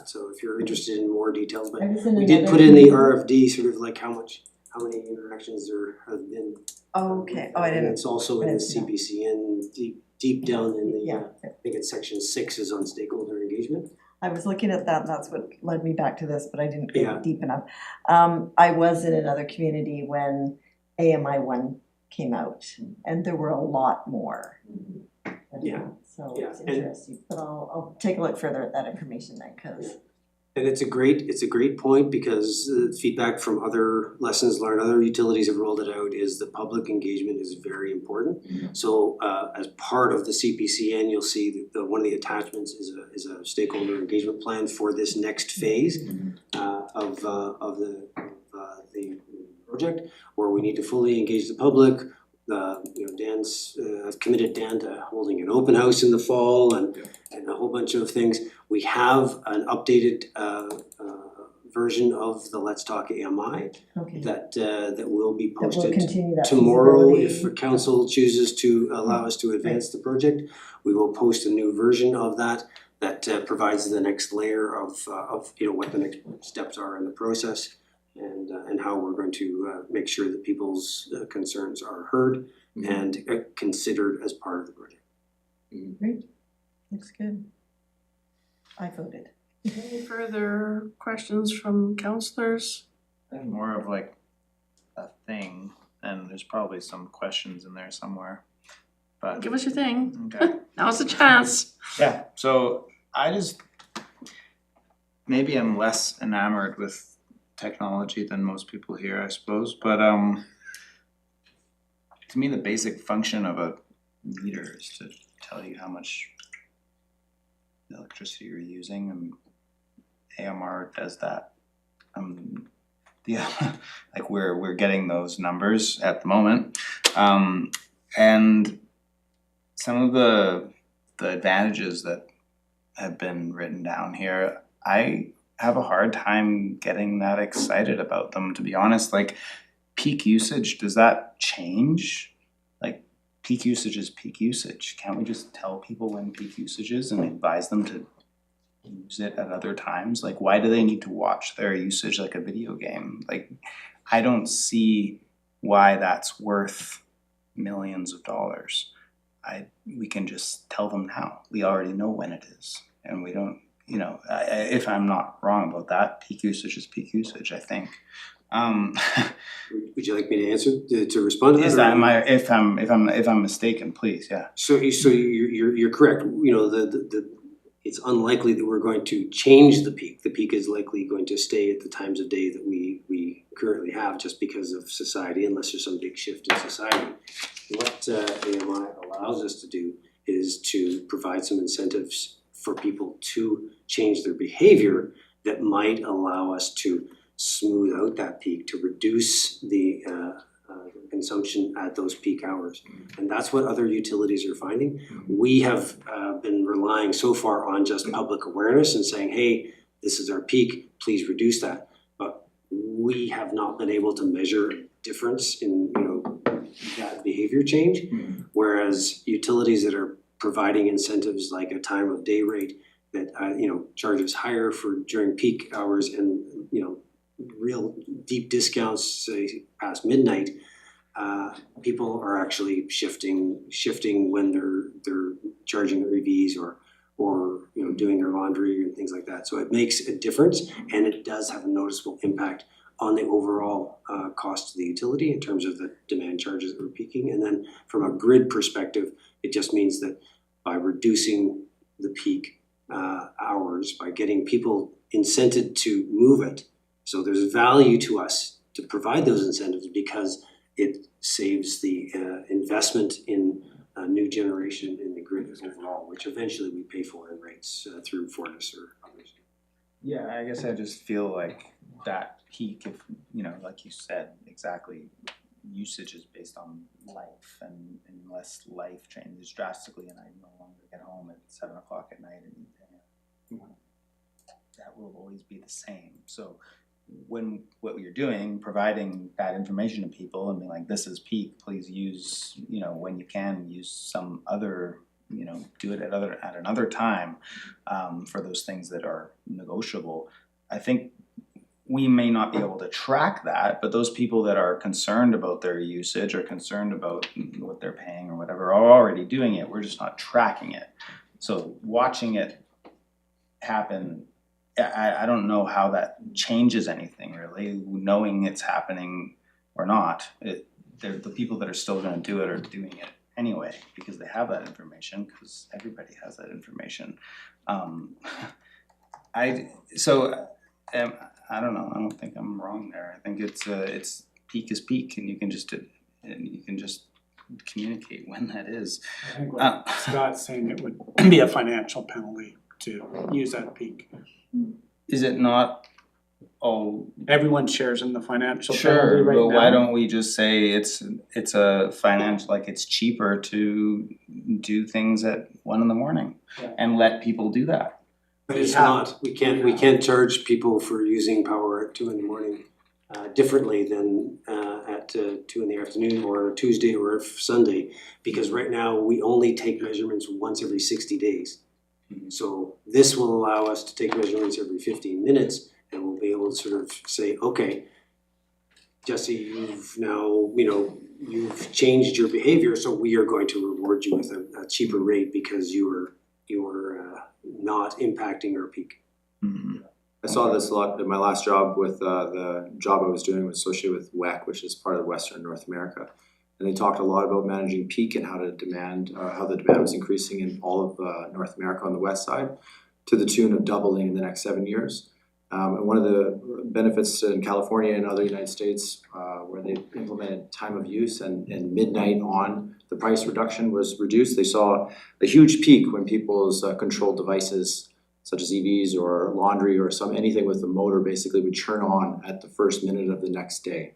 so if you're interested in more details, but I was in we did another put in the meeting. RFD sort of like how many interactions there have been. Okay, oh, I And didn't, it's also in I the didn't see that. CPCN, deep down in the, yeah. I think it's section 6 is on stakeholder engagement. I was looking at that and that's what led me back to this, but I didn't Yeah. go deep enough. I was in another community when AMI 1 came out and there were a lot more. Yeah. So Yeah, it's and- interesting, but I'll take a look further at that information then, cause And it's a great point, because feedback from other lessons learned, other utilities have rolled it out, is the public engagement is very important. So as part of the CPCN, you'll see that one of the attachments is a stakeholder engagement plan for this next phase of the project, where we need to fully engage the public. Dan's committed Dan to holding an open house in the fall and a whole bunch of things. We have an updated version of the Let's Talk AMI okay. that will be That will posted continue that tomorrow. feasibility. If council chooses to allow us to advance the project, we will post a new version of that provides the next layer of what the next steps are in the process, and how we're going to make sure that people's concerns are heard and considered as part of the project. Great, looks good. I voted. Any further questions from councillors? More of like a thing, and there's probably some questions in there somewhere, but. Give us your thing. Okay. Now's the chance. Yeah, so I just, maybe I'm less enamored with technology than most people here, I suppose, but to me, the basic function of a meter is to tell you how much electricity you're using, and AMR does that. Yeah, like we're getting those numbers at the moment, and some of the advantages that have been written down here, I have a hard time getting that excited about them, to be honest. Like peak usage, does that change? Like peak usage is peak usage. Can't we just tell people when peak usage is and advise them to use it at other times? Like why do they need to watch their usage like a video game? Like I don't see why that's worth millions of dollars. We can just tell them now. We already know when it is, and we don't, if I'm not wrong about that, peak usage is peak usage, I think. Would you like me to answer, to respond to that? Is or- that if I'm mistaken, please, yeah. So you're correct. It's unlikely that we're going to change the peak. The peak is likely going to stay at the times of day that we currently have, just because of society, unless there's some big shift in society. What AMI allows us to do is to provide some incentives for people to change their behavior that might allow us to smooth out that peak, to reduce the consumption at those peak hours. And that's what other utilities are finding. We have been relying so far on just public awareness and saying, hey, this is our peak, please reduce that. But we have not been able to measure a difference in, that behavior change. Whereas utilities that are providing incentives like a time of day rate that charges higher for during peak hours and real deep discounts say past midnight, people are actually shifting when they're charging their EVs or doing their laundry and things like that. So it makes a difference, and it does have a noticeable impact on the overall cost to the utility in terms of the demand charges that we're peaking. And then from a grid perspective, it just means that by reducing the peak hours, by getting people incented to move it, so there's value to us to provide those incentives because it saves the investment in new generation in the grid overall, which eventually we pay for in rates through Fortis or others. Yeah, I guess I just feel like that peak, if, like you said, exactly, usage is based on life, and unless life changes drastically and I no longer get home at 7 o'clock at night, and that will always be the same. So when what you're doing, providing that information to people and being like, this is peak, please use, when you can, use some other, do it at another time for those things that are negotiable. I think we may not be able to track that, but those people that are concerned about their usage or concerned about what they're paying or whatever are already doing it. We're just not tracking it. So watching it happen, I don't know how that changes anything really, knowing it's happening or not. The people that are still going to do it are doing it anyway because they have that information, because everybody has that information. I don't know. I don't think I'm wrong there. I think it's peak is peak, and you can just communicate when that is. I think what Scott's saying, it would be a financial penalty to use that peak. Is it not? Oh, Everyone shares in the financial penalty sure, right but now. why don't we just say it's a financial, like it's cheaper to do things at 1 a.m. Yeah. and let people do that. But it's not, we can't charge people for using power at 2 a.m. Differently than at 2 p.m. or Tuesday or Sunday, because right now we only take measurements once every 60 days. So this will allow us to take measurements every 15 minutes, and we'll be able to sort of say, okay, Jesse, you've now, you've changed your behavior, so we are going to reward you with a cheaper rate because you were not impacting our peak. Mm-hmm. I saw this a lot in my last job with the job I was doing was associated with WEC, which is part of Western North America. And they talked a lot about managing peak and how the demand was increasing in all of North America on the west side to the tune of doubling in the next 7 years. And one of the benefits in California and other United States where they implemented time of use and midnight on, the price reduction was reduced. They saw a huge peak when people's controlled devices such as EVs or laundry or anything with the motor basically would turn on at the first minute of the next day.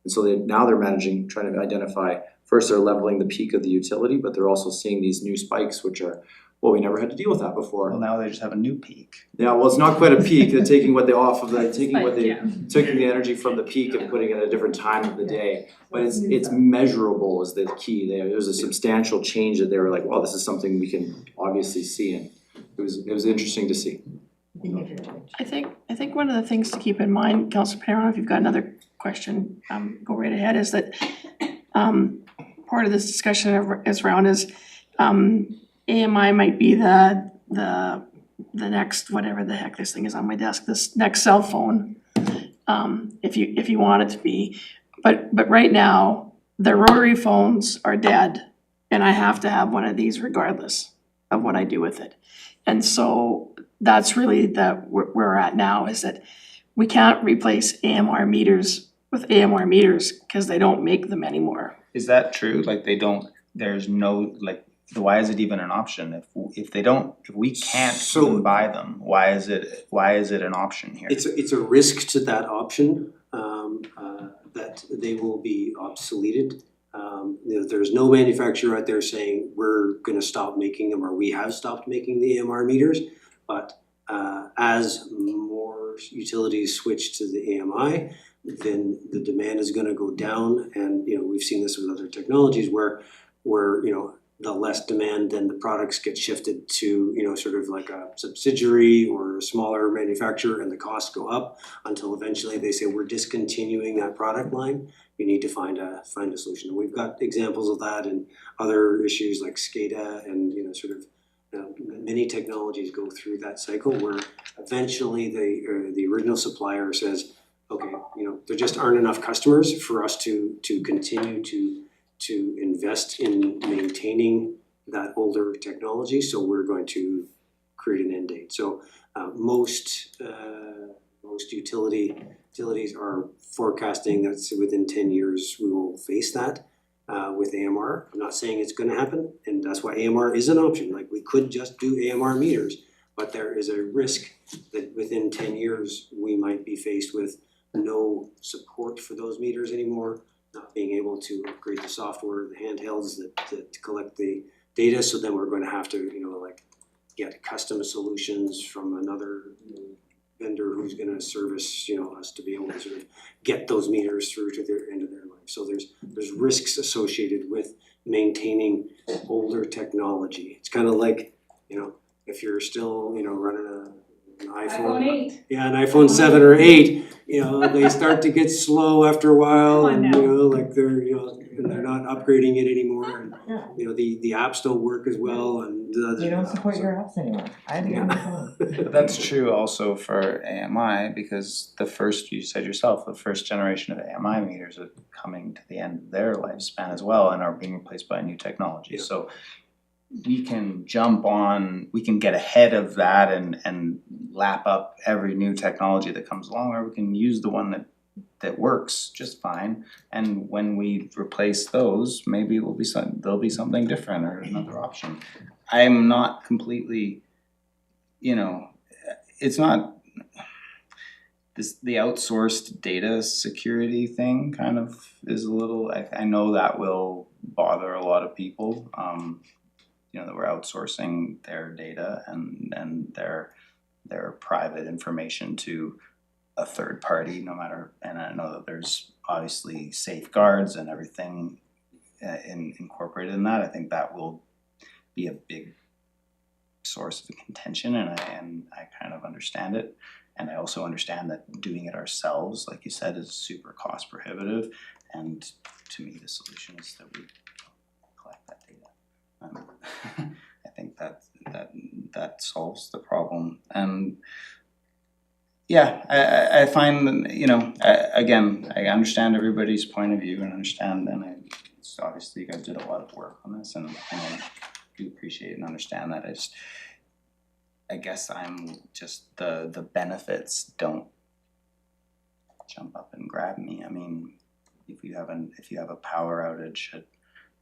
And so now they're trying to identify, first they're leveling the peak of the utility, but they're also seeing these new spikes, which are, well, we never had to deal with that before. Well, now they just have a new peak. Yeah, well, it's not quite a peak. They're taking taking the energy from the peak and putting it at a different time of the day. But it's measurable is the key. There was a substantial change that they were like, well, this is something we can obviously see, and it was interesting to see. I think one of the things to keep in mind, Councilor Perron, if you've got another question, go right ahead, is that part of this discussion is AMI might be the next, whatever the heck this thing is on my desk, this next cell phone, if you want it to be. But right now, the rotary phones are dead, and I have to have one of these regardless of what I do with it. And so that's really where we're at now, is that we can't replace AMR meters with AMR meters because they don't make them anymore. Is that true? Like they don't there's no, like, why is it even an option? If we can't So- even buy them, why is it an option here? It's a risk to that option, that they will be obsoleted. There's no manufacturer out there saying we're gonna stop making them or we have stopped making the AMR meters. But as more utilities switch to the AMI, then the demand is gonna go down. And we've seen this with other technologies where the less demand, then the products get shifted to sort of like a subsidiary or a smaller manufacturer, and the costs go up until eventually they say we're discontinuing that product line. You need to find a solution. And we've got examples of that in other issues like SCADA and many technologies go through that cycle where eventually the original supplier says, okay, there just aren't enough customers for us to continue to invest in maintaining that older technology, so we're going to create an end date. So most utilities are forecasting that within 10 years we will face that with AMR. I'm not saying it's gonna happen, and that's why AMR is an option. Like, we could just do AMR meters, but there is a risk that within 10 years we might be faced with no support for those meters anymore, not being able to upgrade the software, the handhelds that collect the data. So then we're going to have to get custom solutions from another vendor who's going to service us to be able to sort of get those meters through to their end of their life. So there's risks associated with maintaining older technology. It's kind of like if you're still running an iPhone 8. Yeah, an iPhone 7 or 8, they start to get slow after a while. Come on And now. they're not upgrading it anymore, and Yeah. the apps don't work as well, and You don't support your apps anymore. I had to get my phone. But that's true also for AMI, because you said yourself, the first generation of AMI meters are coming to the end of their lifespan as well and are being replaced by new technology. Yeah. So we can we can get ahead of that and lap up every new technology that comes along, or we can use the one that works just fine. And when we replace those, maybe there'll be something different or another option. I'm not completely, it's not the outsourced data security thing kind of is a little, I know that will bother a lot of people. That we're outsourcing their data and their private information to a third party, and I know that there's obviously safeguards and everything incorporated in that. I think that will be a big source of contention, and I kind of understand it. And I also understand that doing it ourselves, like you said, is super cost prohibitive. And to me, the solution is that we collect that data. I think that solves the problem. And yeah, I find again, I understand everybody's point of view and it's obviously you guys did a lot of work on this, and I do appreciate and understand that. I guess I'm just the benefits don't jump up and grab me. I mean, if you have a power outage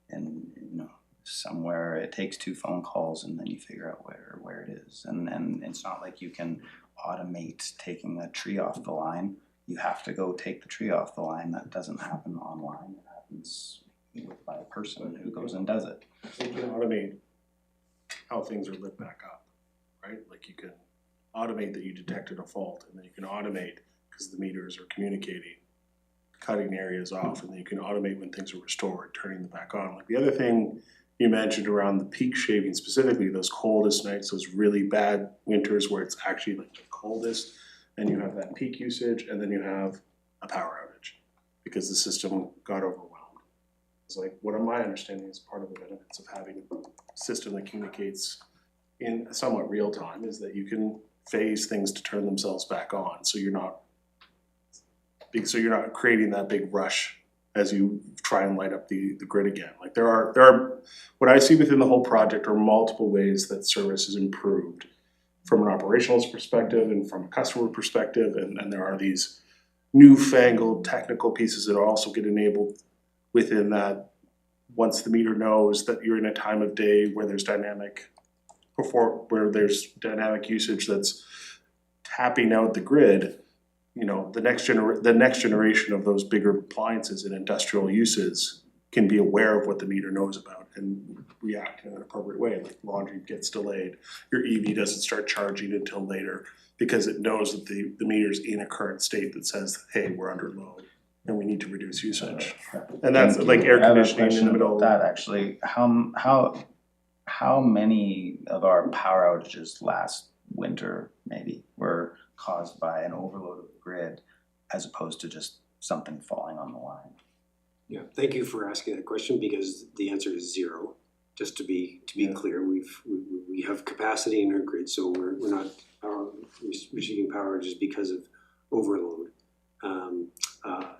and somewhere, it takes 2 phone calls and then you figure out where it is, and it's not like you can automate taking a tree off the line. You have to go take the tree off the line. That doesn't happen online. It happens by a person who goes and does it. You can automate how things are lit back up, right? Like, you can automate that you detected a fault, and then you can automate because the meters are communicating, cutting areas off, and then you can automate when things are restored, turning them back on. Like the other thing you mentioned around the peak shaving, specifically those coldest nights, those really bad winters where it's actually like the coldest, and you have that peak usage, and then you have a power outage because the system got overwhelmed. It's like, what my understanding is part of the benefits of having a system that communicates in somewhat real time is that you can phase things to turn themselves back on, so you're not creating that big rush as you try and light up the grid again. Like there are what I see within the whole project are multiple ways that service is improved from an operational perspective and from a customer perspective, and there are these newfangled technical pieces that also get enabled within that once the meter knows that you're in a time of day where there's dynamic usage that's tapping out the grid, you know, the next generation of those bigger appliances and industrial uses can be aware of what the meter knows about and react in an appropriate way, like laundry gets delayed, your EV doesn't start charging until later, because it knows that the meter's in a current state that says, hey, we're under load and we need to reduce usage. And that's like air conditioning in the middle. That actually, how many of our power outages last winter maybe were caused by an overload of the grid as opposed to just something falling on the line? Yeah, thank you for asking that question, because the answer is 0. Just to be clear, we have capacity in our grid, so we're not receiving power just because of overload.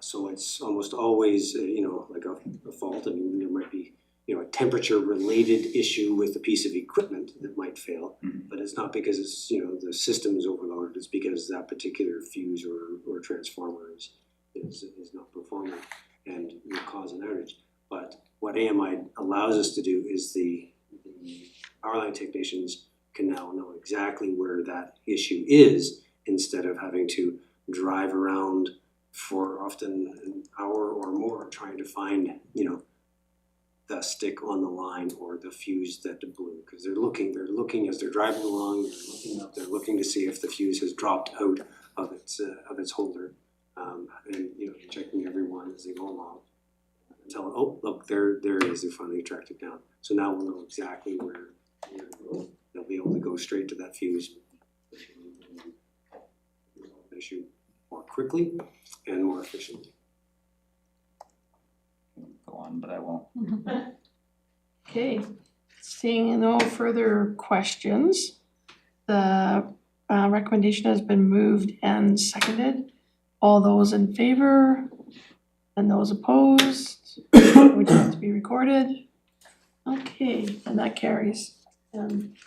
So it's almost always like a fault. I mean, there might be a temperature related issue with a piece of equipment that might fail, but it's not because it's the system is overloaded. It's because that particular fuse or transformer is not performing and will cause an outage. But what AMI allows us to do is the power line technicians can now know exactly where that issue is, instead of having to drive around for often an hour or more trying to find the stick on the line or the fuse that blew, because they're looking as they're driving along, they're looking to see if the fuse has dropped out of its holder, and checking every one as they go along until, oh look, there it is, they're finally tracked it down. So now we'll know exactly where they'll be able to go straight to that fuse and resolve the issue more quickly and more efficiently. Go on, but I won't. Okay, seeing no further questions, the recommendation has been moved and seconded. All those in favor and those opposed, which have to be recorded. Okay, and that carries. And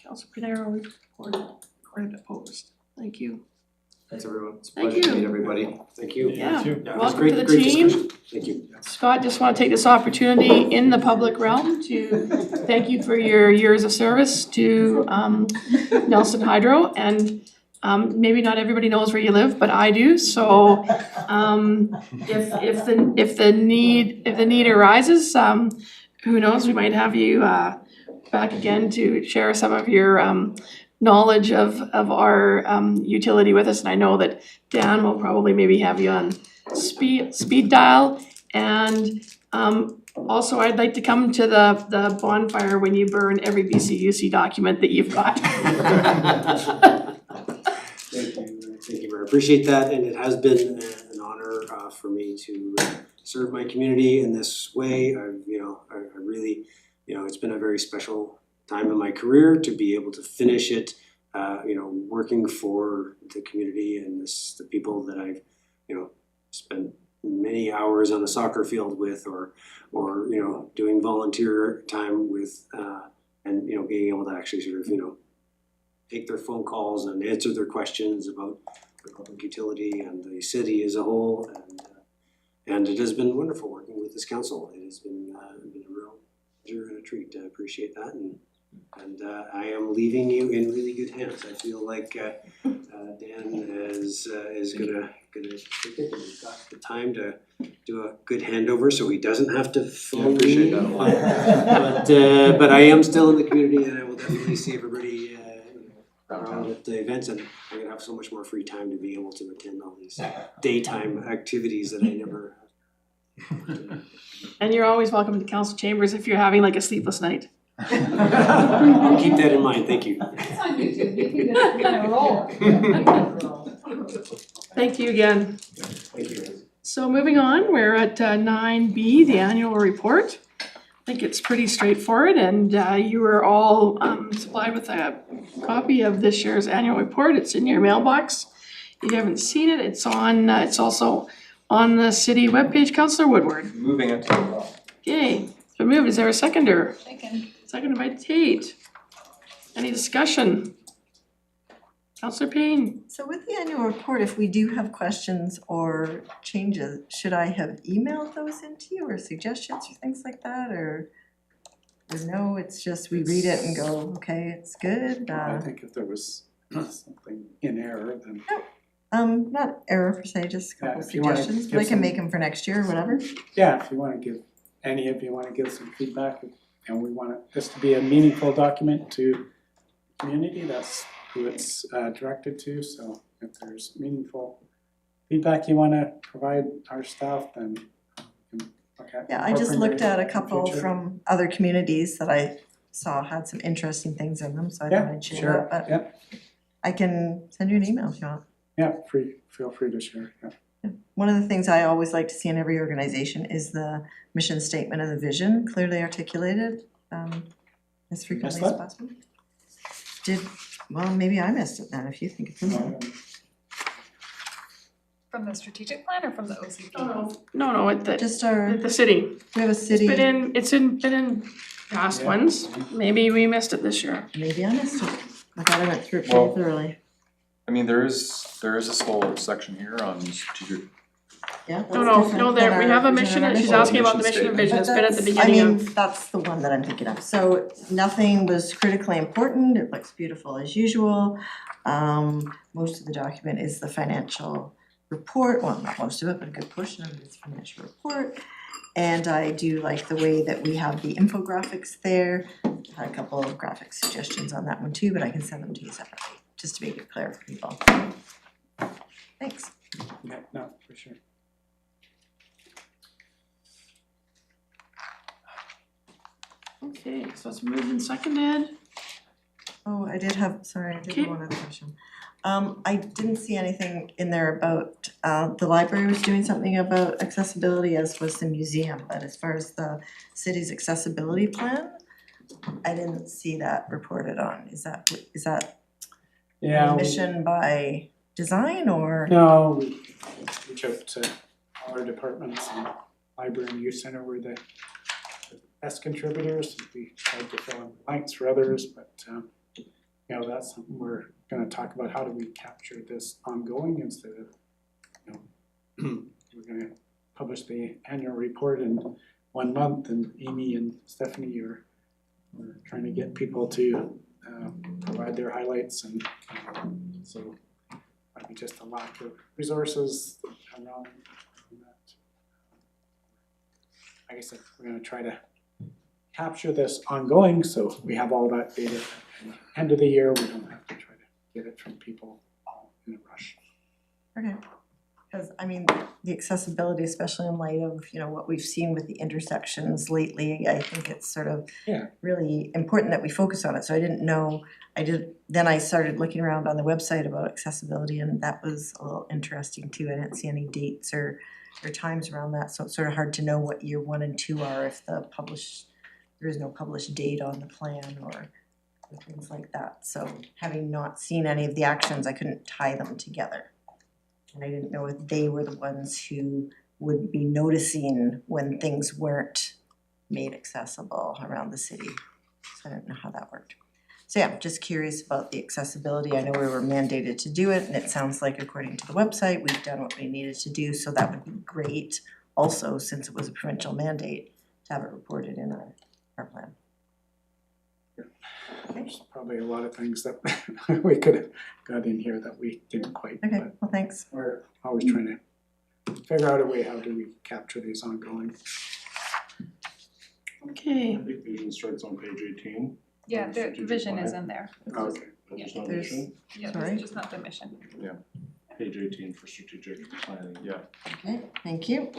Councilor Pinero recorded opposed. Thank you. Thanks, everyone. It's a Thank pleasure to you. meet everybody. Thank you. Yeah, Yeah, it was welcome great, to the great team. discussion. Thank you. Scott, just want to take this opportunity in the public realm to thank you for your years of service to Nelson Hydro. And maybe not everybody knows where you live, but I do. So if the need arises, who knows, we might have you back again to share some of your knowledge of our utility with us. And I know that Dan will probably maybe have you on speed dial. And also I'd like to come to the bonfire when you burn every BCUC document that you've got. Thank you, I appreciate that, and it has been an honor for me to serve my community in this way. I really, it's been a very special time in my career to be able to finish it, working for the community and the people that I've, spent many hours on the soccer field with, or doing volunteer time with, and being able to actually sort of take their phone calls and answer their questions about the public utility and the city as a whole, and it has been wonderful working with this council. It has been a real pleasure and a treat. I appreciate that, and I am leaving you in really good hands. I feel like Dan is gonna take it, and he's got the time to do a good handover, so he doesn't have to phone me. But I am still in the community, and I will definitely see everybody around at the events, and I'm gonna have so much more free time to be able to attend all these daytime activities that I never. And you're always welcome to council chambers if you're having like a sleepless night. I'll keep that in mind, thank you. It's on YouTube, you can get a roll. Thank you again. Thank you. So moving on, we're at 9B, the annual report. I think it's pretty straightforward, and you were all supplied with a copy of this year's annual report. It's in your mailbox. If you haven't seen it, it's on. It's also on the city webpage. Councillor Woodward. Moving it to Okay, so moved. Is there a seconder? Second. Seconded by Tate. Any discussion? Councillor Payne, So with the annual report, if we do have questions or changes, should I have emailed those into you or suggestions or things like that, or no, it's just we read it and go, okay, it's good, I think if there was something in error, then not error per se, just a couple Yeah, if you wanna suggestions, but give I can some- make them for next year or whatever. yeah, if you wanna give, any of you wanna give some feedback, and we want this to be a meaningful document to community, that's who it's directed to, so if there's meaningful feedback you wanna provide our staff, then we can look at Yeah, I just looked at a incorporating it in couple future. from other communities that I saw had some interesting things in them, so I thought Yeah, I'd share sure, that, but yeah, I can send you an email if you want. yeah, feel free to share, yeah. One of the things I always like to see in every organization is the mission statement and the vision clearly articulated, as frequently as that? possible. Well, maybe I missed it then, if you think it's in there. From the strategic plan or from the OCP? no, at Just our, the city. we have a It's city, been in past Yeah. ones, maybe we missed it this year. maybe I missed it. I thought I went through it Well- pretty thoroughly. I mean, there is this whole section here on strategic. Yeah, that's No, different there, than we our have a vision mission, and our she's mission. asking about the Mission mission and vision, But it's been at the that's- beginning of. I mean, that's the one that I'm thinking of. So nothing was critically important, it looks beautiful as usual. Most of the document is the financial report, well, not most of it, but a good portion of it is financial report. And I do like the way that we have the infographics there. I had a couple of graphic suggestions on that one too, but I can send them to you separately, just to make it clear for people. Thanks. Yeah, no, for sure. Okay, so it's moved and seconded. Oh, I did have Okay. one other question. I didn't see anything in there about, the library was doing something about accessibility, as was the museum, but as far as the city's accessibility plan, I didn't see that reported on. Is that Yeah, a we- mission by design or? No, we reach out to all our departments, and library and youth center were the best contributors. We tried to fill in blanks for others, but you know, that's something we're gonna talk about, how do we capture this ongoing instead of, you know, we're gonna publish the annual report in 1 month, and Amy and Stephanie we're trying to get people to provide their highlights, and so might be just a lack of resources around that. Like I said, we're gonna try to capture this ongoing, so we have all that data at the end of the year, we don't have to try to get it from people all in a rush. Okay, cause I mean, the accessibility, especially in light of, you know, what we've seen with the intersections lately, I think it's sort of Yeah. really important that we focus on it, so I didn't know, then I started looking around on the website about accessibility, and that was a little interesting too, I didn't see any dates or times around that, so it's sort of hard to know what year 1 and 2 are if there is no published date on the plan or things like that, so having not seen any of the actions, I couldn't tie them together. And I didn't know if they were the ones who would be noticing when things weren't made accessible around the city. So I didn't know how that worked. So yeah, just curious about the accessibility. I know we were mandated to do it, and it sounds like according to the website, we've done what we needed to do, so that would be great also, since it was a provincial mandate, to have it reported in our plan. There's probably a lot of things that we could have got in here that we didn't quite, Okay, but well, thanks. we're always trying to figure out a way, how do we capture these ongoing. Okay, I think vision starts on page 18. Yeah, the Strategic vision plan. is in there. It's just- Okay, But there's Yeah, no there's- mission, Yeah, Sorry? this is just not the mission. page 18 for strategic planning. Yeah. Okay, thank you.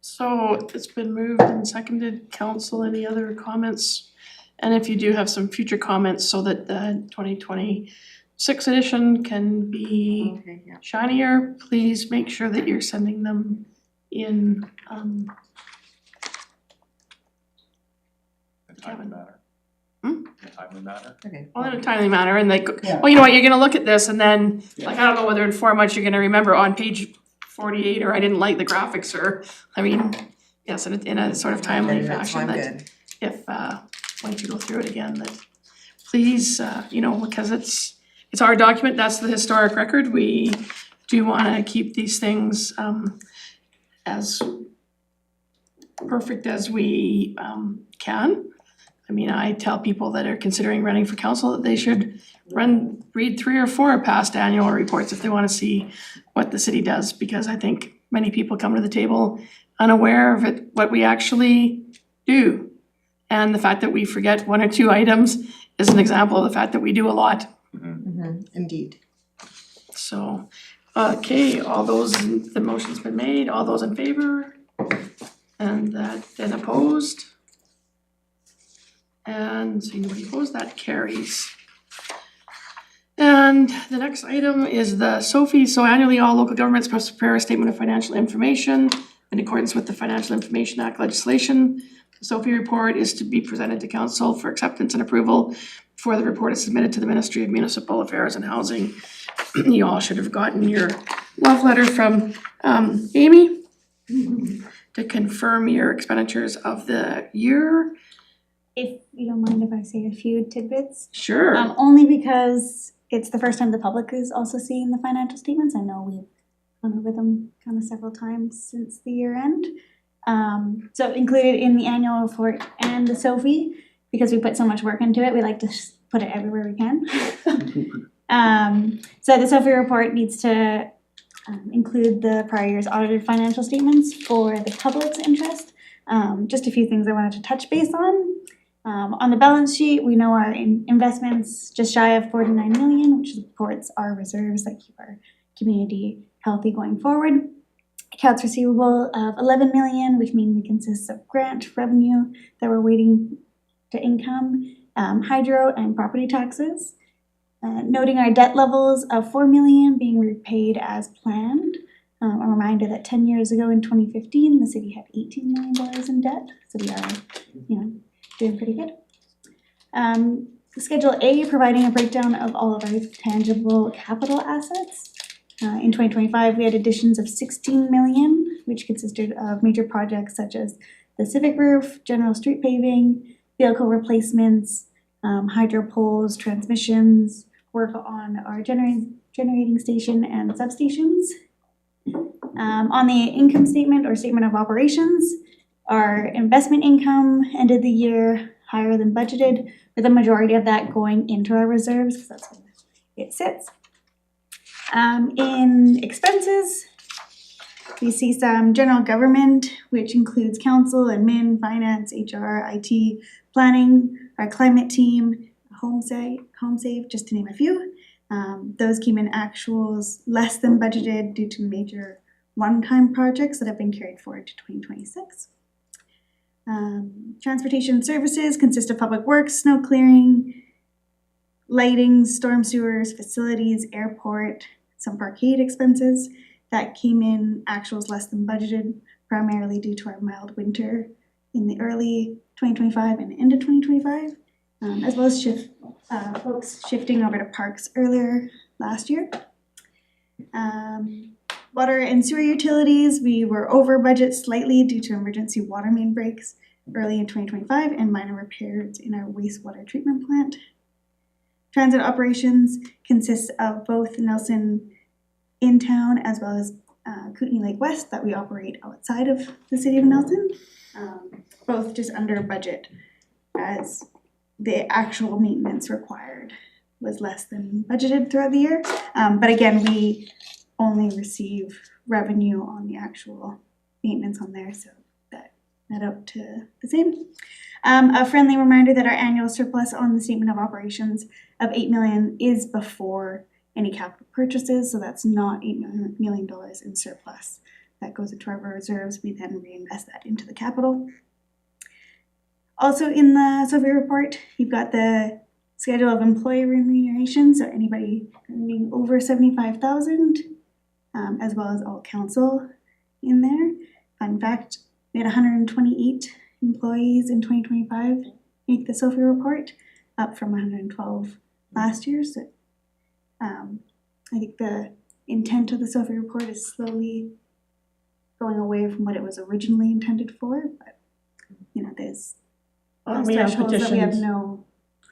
so it's been moved and seconded, council, any other comments? And if you do have some future comments so that the 2026 edition can be Okay, yeah. shinier, please make sure that you're sending them in, In a timely manner. Hmm? In a timely manner. Okay. well, in a timely manner, and like, Yeah. well, you know what, you're gonna look at this and then, like, I don't know whether in 4 months you're gonna remember on page 48, or I didn't like the graphics, or, I mean, yes, in a sort of timely That's fashion, why I'm that good. if, once you go through it again, that please, you know, because it's it's our document, that's the historic record. We do wanna keep these things as perfect as we can. I mean, I tell people that are considering running for council that they should read 3 or 4 past annual reports if they wanna see what the city does, because I think many people come to the table unaware of it, what we actually do. And the fact that we forget 1 or 2 items is an example of the fact that we do a lot. Indeed. So, okay, the motion's been made, all those in favor? And opposed? And seeing nobody opposed, that carries. And the next item is the SOFI. So annually, all local governments must prepare a statement of financial information in accordance with the Financial Information Act legislation. The SOFI report is to be presented to council for acceptance and approval before the report is submitted to the Ministry of Municipal Affairs and Housing. You all should have gotten your love letter from Amy to confirm your expenditures of the year. If you don't mind if I say a few tidbits. Sure. Only because it's the first time the public is also seeing the financial statements. I know we've gone over them kind of several times since the year end. So included in the annual report and the SOFI, because we put so much work into it, we like to put it everywhere we can. So the SOFI report needs to include the prior year's audited financial statements for the public's interest. Just a few things I wanted to touch base on. On the balance sheet, we know our investments just shy of 49 million, which supports our reserves that keep our community healthy going forward. Accounts receivable of 11 million, which mainly consists of grant revenue that we're waiting to income, hydro and property taxes. Noting our debt levels of 4 million being repaid as planned. A reminder that 10 years ago in 2015, the city had $18 million in debt, so we are, doing pretty good. Schedule A, providing a breakdown of all of our tangible capital assets. In 2025, we had additions of 16 million, which consisted of major projects such as the civic roof, general street paving, vehicle replacements, hydro poles, transmissions, work on our generating station and substations. On the income statement or statement of operations, our investment income ended the year higher than budgeted, with the majority of that going into our reserves, because that's where it sits. In expenses, we see some general government, which includes council, admin, finance, HR, IT, planning, our climate team, home save, just to name a few. Those came in actuals less than budgeted due to major one-time projects that have been carried forward to 2026. Transportation services consist of public works, snow clearing, lighting, storm sewers, facilities, airport, some parkade expenses that came in actuals less than budgeted, primarily due to our mild winter in the early 2025 and into 2025, as well as folks shifting over to parks earlier last year. Water and sewer utilities, we were over budget slightly due to emergency water main breaks early in 2025 and minor repairs in our wastewater treatment plant. Transit operations consists of both Nelson in town as well as Kootenay Lake West that we operate outside of the city of Nelson, both just under budget, as the actual maintenance required was less than budgeted throughout the year. But again, we only receive revenue on the actual maintenance on there, so that net out to the same. A friendly reminder that our annual surplus on the statement of operations of 8 million is before any capital purchases, so that's not $8 million in surplus. That goes into our reserves, we then reinvest that into the capital. Also in the SOFI report, you've got the schedule of employee remuneration, so anybody earning over 75,000, as well as all council in there. Fun fact, we had 128 employees in 2025 make the SOFI report, up from 112 last year. So I think the intent of the SOFI report is slowly going away from what it was originally intended for, but there's We have thresholds that we have petitions. no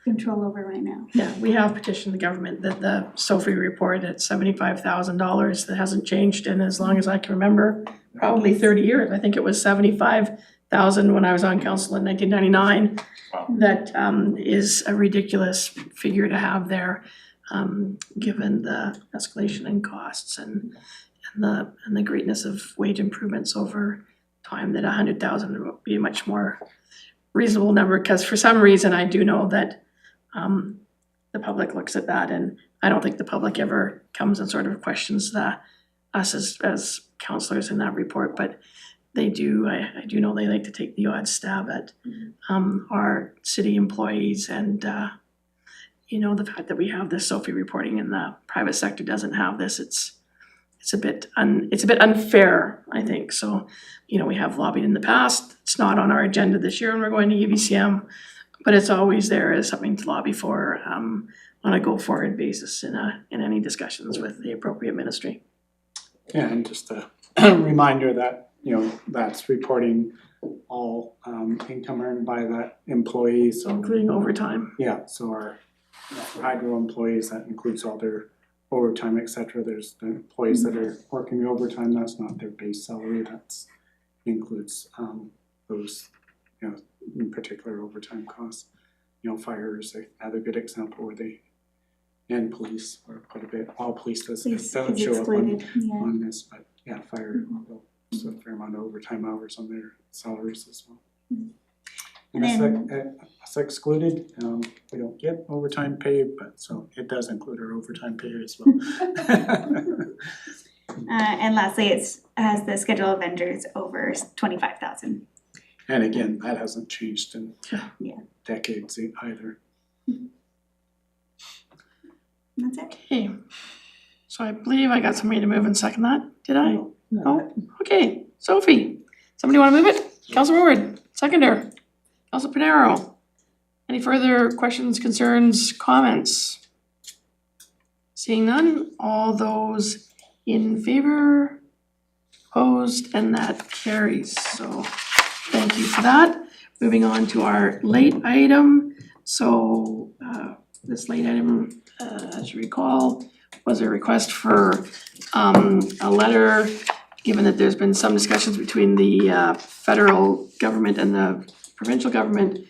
control over right now. Yeah, we have petitioned the government that the SOFI report at $75,000, that hasn't changed in as long as I can remember, probably 30 years. I think it was 75,000 when I was on council in 1999. Wow. That is a ridiculous figure to have there, given the escalation in costs and the greatness of wage improvements over time, that 100,000 would be a much more reasonable number, because for some reason I do know that the public looks at that, and I don't think the public ever comes and sort of questions us as councillors in that report, but they do. I do know they like to take the odd stab at our city employees, and the fact that we have this SOFI reporting and the private sector doesn't have this, it's a bit unfair, I think. So, we have lobbied in the past. It's not on our agenda this year when we're going to UBCM, but it's always there as something to lobby for on a go-forward basis in any discussions with the appropriate ministry. Yeah, and just a reminder that, that's reporting all income earned by that employee, So so, including overtime. yeah, so our hydro employees, that includes all their overtime, et cetera. There's the employees that are working overtime, that's not their base salary, that's includes those, in particular overtime costs. Fire is another good example where and police are quite a bit, all police doesn't Police show is up excluded, yeah. on this, but yeah, fire, there's a fair amount of overtime hours on their salaries as well. And then- It's excluded, we don't get overtime pay, but so it does include our overtime pay as well. And lastly, has the schedule of vendors over 25,000. And again, that hasn't changed in Yeah. decades either. That's it. Okay, so I believe I got somebody to move and second that, did I? No? Okay, Sophie, somebody wanna move it? Councilor Ward, seconder. Councilor Panero. Any further questions, concerns, comments? Seeing none, all those in favor, opposed, and that carries, so thank you for that. Moving on to our late item, so this late item, as you recall, was a request for a letter, given that there's been some discussions between the federal government and the provincial government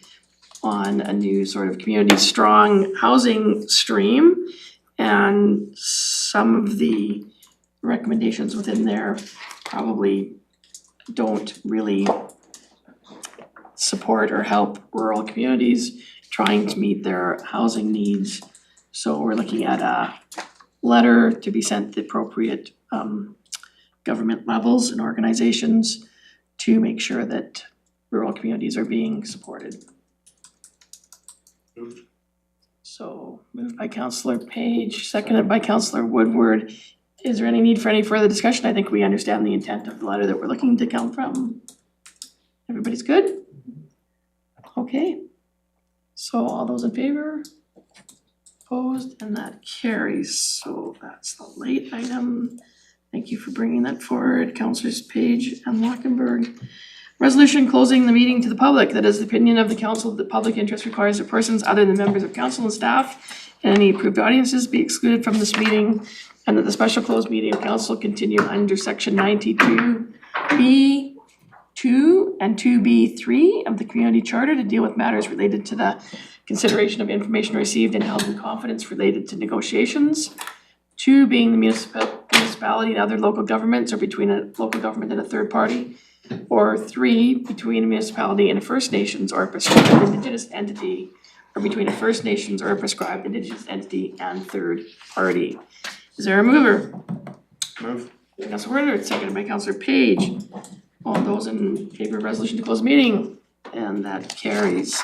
on a new sort of community strong housing stream, and some of the recommendations within there probably don't really support or help rural communities trying to meet their housing needs. So we're looking at a letter to be sent to the appropriate government levels and organizations to make sure that rural communities are being supported. Moved. So moved by Councillor Page, seconded by Councillor Woodward. Is there any need for any further discussion? I think we understand the intent of the letter that we're looking to come from. Everybody's good? Okay. So all those in favor? Opposed, and that carries. So that's the late item. Thank you for bringing that forward, Councillors Page and Lockenberg. Resolution closing the meeting to the public. That is the opinion of the council that the public interest requires that persons other than members of council and staff and any approved audiences be excluded from this meeting, and that the special closed meeting of council continue under section 92B2 and 2B3 of the community charter to deal with matters related to the consideration of information received and held in confidence related to negotiations. 2 being the municipality and other local governments, or between a local government and a third party. Or 3, between a municipality and a First Nations or a prescribed Indigenous entity, or between a First Nations or a prescribed Indigenous entity and third party. Is there a mover? Move. Councilor Woodward, seconded by Councilor Page. All those in favor of resolution to close meeting, and that carries.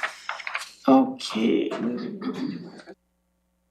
Okay, moving on to